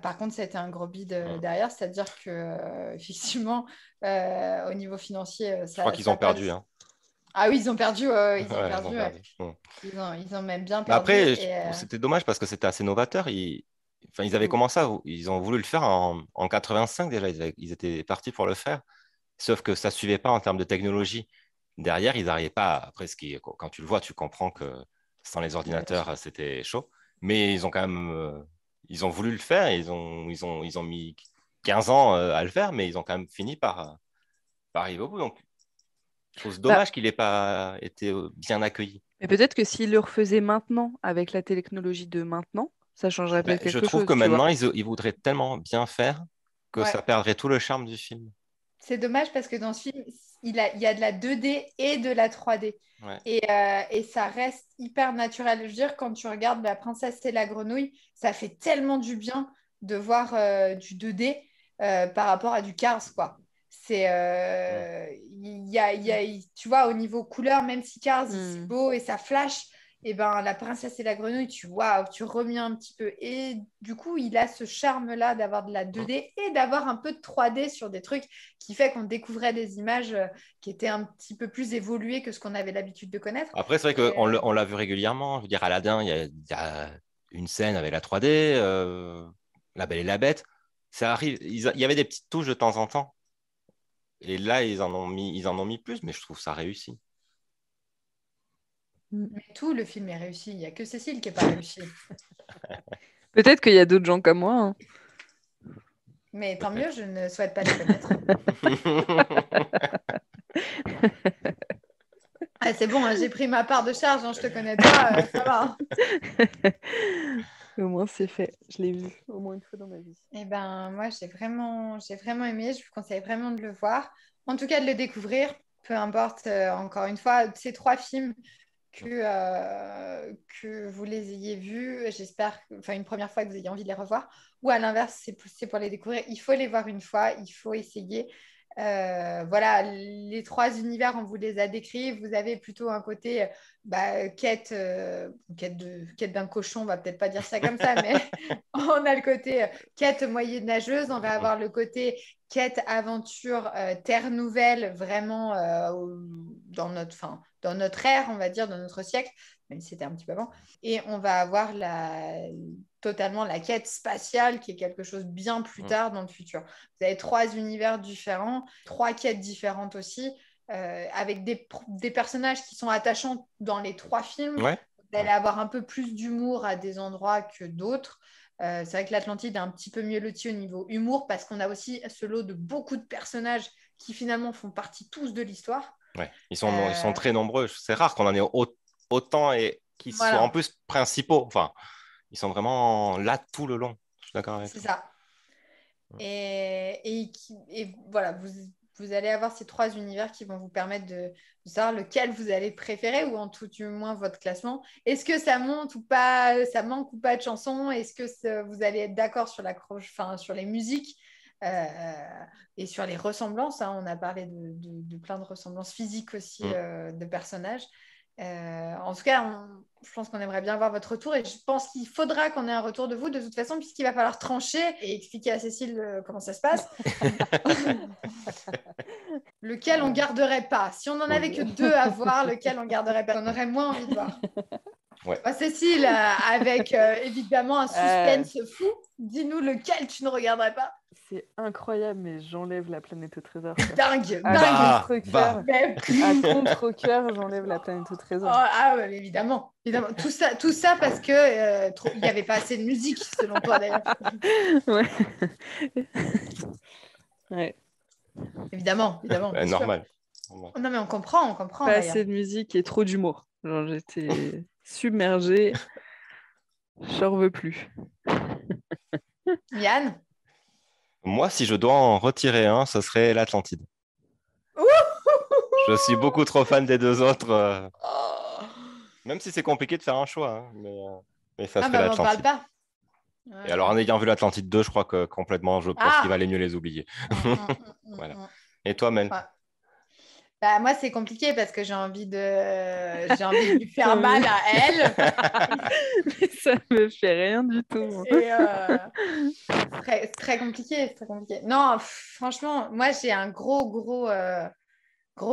Par contre, c'était un gros bide derrière, c'est-à-dire que effectivement, au niveau financier, Je crois ça, qu'ils ça ont a pas. perdu. Hein. Ah oui, ils ont perdu, ils ont Ouais, ils ont perdu, ouais. perdu. Bon. Ils ont même bien Mais perdu. après, Et, c'était dommage parce que c'était assez novateur. Enfin, ils avaient commencé, ils ont voulu le faire en 85 déjà. Ils étaient partis pour le faire. Sauf que ça ne suivait pas en termes de technologie. Derrière, ils n'arrivaient pas. Après, quand tu le vois, tu comprends que sans les bien sûr. ordinateurs, c'était chaud. Mais ils ont quand même, ils ont voulu le faire. Et ils ont mis 15 ans à le faire, mais ils ont quand même fini par arriver au bout. Donc, je trouve Bah, dommage qu'il n'ait pas été bien accueilli. mais peut-être que s'il le refaisait maintenant, avec la technologie de maintenant, ça changerait Ben, peut-être je quelque trouve que chose, tu vois. maintenant, ils voudraient tellement bien faire que Ouais. ça perdrait tout le charme du film. C'est dommage parce que dans ce film, il y a de la 2D et de la 3D. Ouais. Et ça reste hyper naturel. Je veux dire, quand tu regardes La Princesse et la Grenouille, ça fait tellement du bien de voir du 2D par rapport à du Cars, quoi. Mm. Tu vois, au niveau couleur, même si Cars, c'est Hmm. beau et ça flash, et ben La Princesse et la Grenouille, waouh, tu reviens un petit peu. Et du coup, il a ce charme-là d'avoir de la Mm. 2D et d'avoir un peu de 3D sur des trucs qui fait qu'on découvrait des images qui étaient un petit peu plus évoluées que ce qu'on avait l'habitude de connaître. Après, c'est vrai Et, qu'on l'a vu régulièrement. Je veux dire, Aladdin, il y a une scène avec la 3D, La Belle et la Bête. Ça arrive. Il y avait des petites touches de temps en temps. Et là, ils en ont mis plus, mais je trouve ça réussi. mais tout le film est réussi. Il n'y a que Cécile qui n'est pas réussi. Peut-être qu'il y a d'autres gens comme moi, hein. Mais tant mieux, Peut-être. je ne souhaite pas les connaître. Ah, c'est bon, hein, j'ai pris ma part de charge, hein, je te connais pas, ça va, hein. Au moins, c'est fait. Je l'ai vu au moins une fois dans ma vie. Eh ben, moi, j'ai vraiment aimé. Je vous conseille vraiment de le voir. En tout cas, de le découvrir. Peu importe, encore une fois, ces trois films que vous les ayez vus. J'espère, enfin, une première fois que vous ayez envie de les revoir. Ou à l'inverse, c'est pour les découvrir. Il faut les voir une fois, il faut essayer. Voilà, les trois univers, on vous les a décrits. Vous avez plutôt un côté quête d'un cochon, on va peut-être pas dire ça comme ça, mais on a le côté quête moyenâgeuse, on va avoir le côté quête aventure terre nouvelle, vraiment dans notre ère, on va dire, dans notre siècle, même si c'était un petit peu avant. Et on va avoir totalement la quête spatiale, qui est quelque chose bien plus tard dans le futur. Vous avez trois univers différents, trois quêtes différentes aussi, avec des personnages qui sont attachants dans les trois films. Ouais. Vous allez avoir un peu plus d'humour à des endroits que d'autres. C'est vrai que l'Atlantide est un petit peu mieux loti au niveau humour parce qu'on a aussi ce lot de beaucoup de personnages qui finalement font partie tous de l'histoire. Ouais. Ils sont très nombreux. C'est rare qu'on en ait autant et qui soient en Voilà, plus principaux. Enfin, ils sont vraiment là tout le long. Je suis d'accord avec c'est toi. ça. Et voilà, vous allez avoir ces 3 univers qui vont vous permettre de savoir lequel vous allez préférer ou en tout du moins votre classement. Est-ce que ça monte ou pas, ça manque ou pas de chansons? Est-ce que vous allez être d'accord sur sur les musiques et sur les ressemblances, hein. On a parlé de plein de ressemblances physiques aussi de personnages. En tout cas, je pense qu'on aimerait bien voir votre retour et je pense qu'il faudra qu'on ait un retour de vous de toute façon puisqu'il va falloir trancher et expliquer à Cécile comment ça se passe. Lequel on garderait pas? Si on n'en avait que 2 à voir, lequel on garderait pas? On aurait moins envie de voir. Ouais. Cécile, avec évidemment un suspense fou, dis-nous lequel tu ne regarderais pas. C'est incroyable, mais j'enlève la planète au trésor. Dingue, À contre-cœur, j'enlève la planète au trésor. Ouais, évidemment. Tout ça parce que il n'y avait pas assez de musique, selon toi d'ailleurs. Ouais. Ouais. Évidemment. Normal. Non, mais on comprend. Pas assez de musique et trop d'humour. Genre, j'étais submergée. J'en veux plus. Yann? Moi, si je dois en retirer un, ce serait l'Atlantide. Je suis beaucoup trop fan des 2 autres. Même si c'est compliqué de faire un choix. Hein, mais ça serait l'Atlantide. On parle pas. Et alors, en ayant vu l'Atlantide 2, je crois que complètement, je pense qu'il valait mieux les oublier. Voilà. Et toi, Mel? Moi, c'est compliqué parce que j'ai envie de lui faire mal à elle. Mais ça me fait rien du tout. Et c'est très compliqué. Non, franchement, moi, j'ai un gros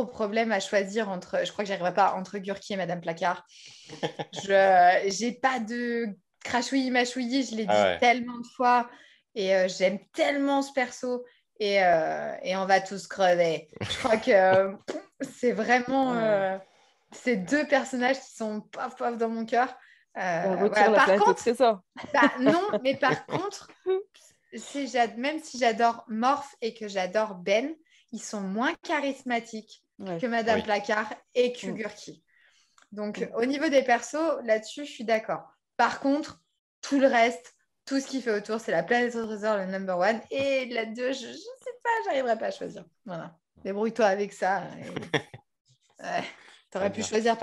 problème à choisir entre... Je crois que j'arriverai pas entre Gurki et Madame Placard. J'ai pas de crachouillis machouillis, je l'ai dit tellement de fois. Et j'aime tellement ce perso. Et on va tous crever. Je crois que c'est vraiment ces 2 personnages qui sont paf dans mon cœur. Retire la planète au trésor. Non, mais par contre, même si j'adore Morph et que j'adore Ben, ils sont moins charismatiques que Madame Placard et que Gurki. Donc, au niveau des persos, là-dessus, je suis d'accord. Par contre, tout le reste, tout ce qui fait autour, c'est la planète au trésor, le number 1. Et la 2, je sais pas, j'arriverai pas à choisir. Voilà. Débrouille-toi avec ça. T'aurais pu choisir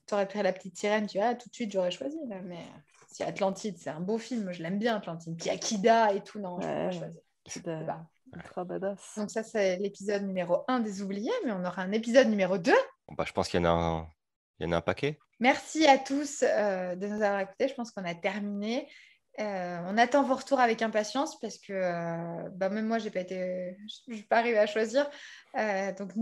t'aurais pris la petite sirène, tu vois, tout de suite, j'aurais choisi. Là. Mais si Atlantide, c'est un beau film, je l'aime bien, Atlantide. Puis Akida et tout, non, je peux pas choisir. Ultra badass. Donc ça, c'est l'épisode numéro 1 des oubliés, mais on aura un épisode numéro 2. Je pense qu'il y en a un paquet. Merci à tous de nous avoir écoutés. Je pense qu'on a terminé. On attend vos retours avec impatience parce que même moi, je n'ai pas arrivé à choisir. Donc,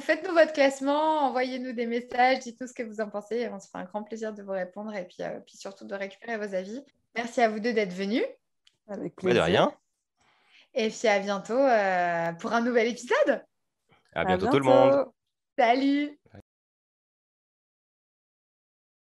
faites-nous votre classement, envoyez-nous des messages, dites-nous ce que vous en pensez. On se fera un grand plaisir de vous répondre et puis surtout de récupérer vos avis. Merci à vous 2 d'être venus. Avec plaisir. De rien. Et puis à bientôt pour un nouvel épisode. À bientôt tout le monde. Salut.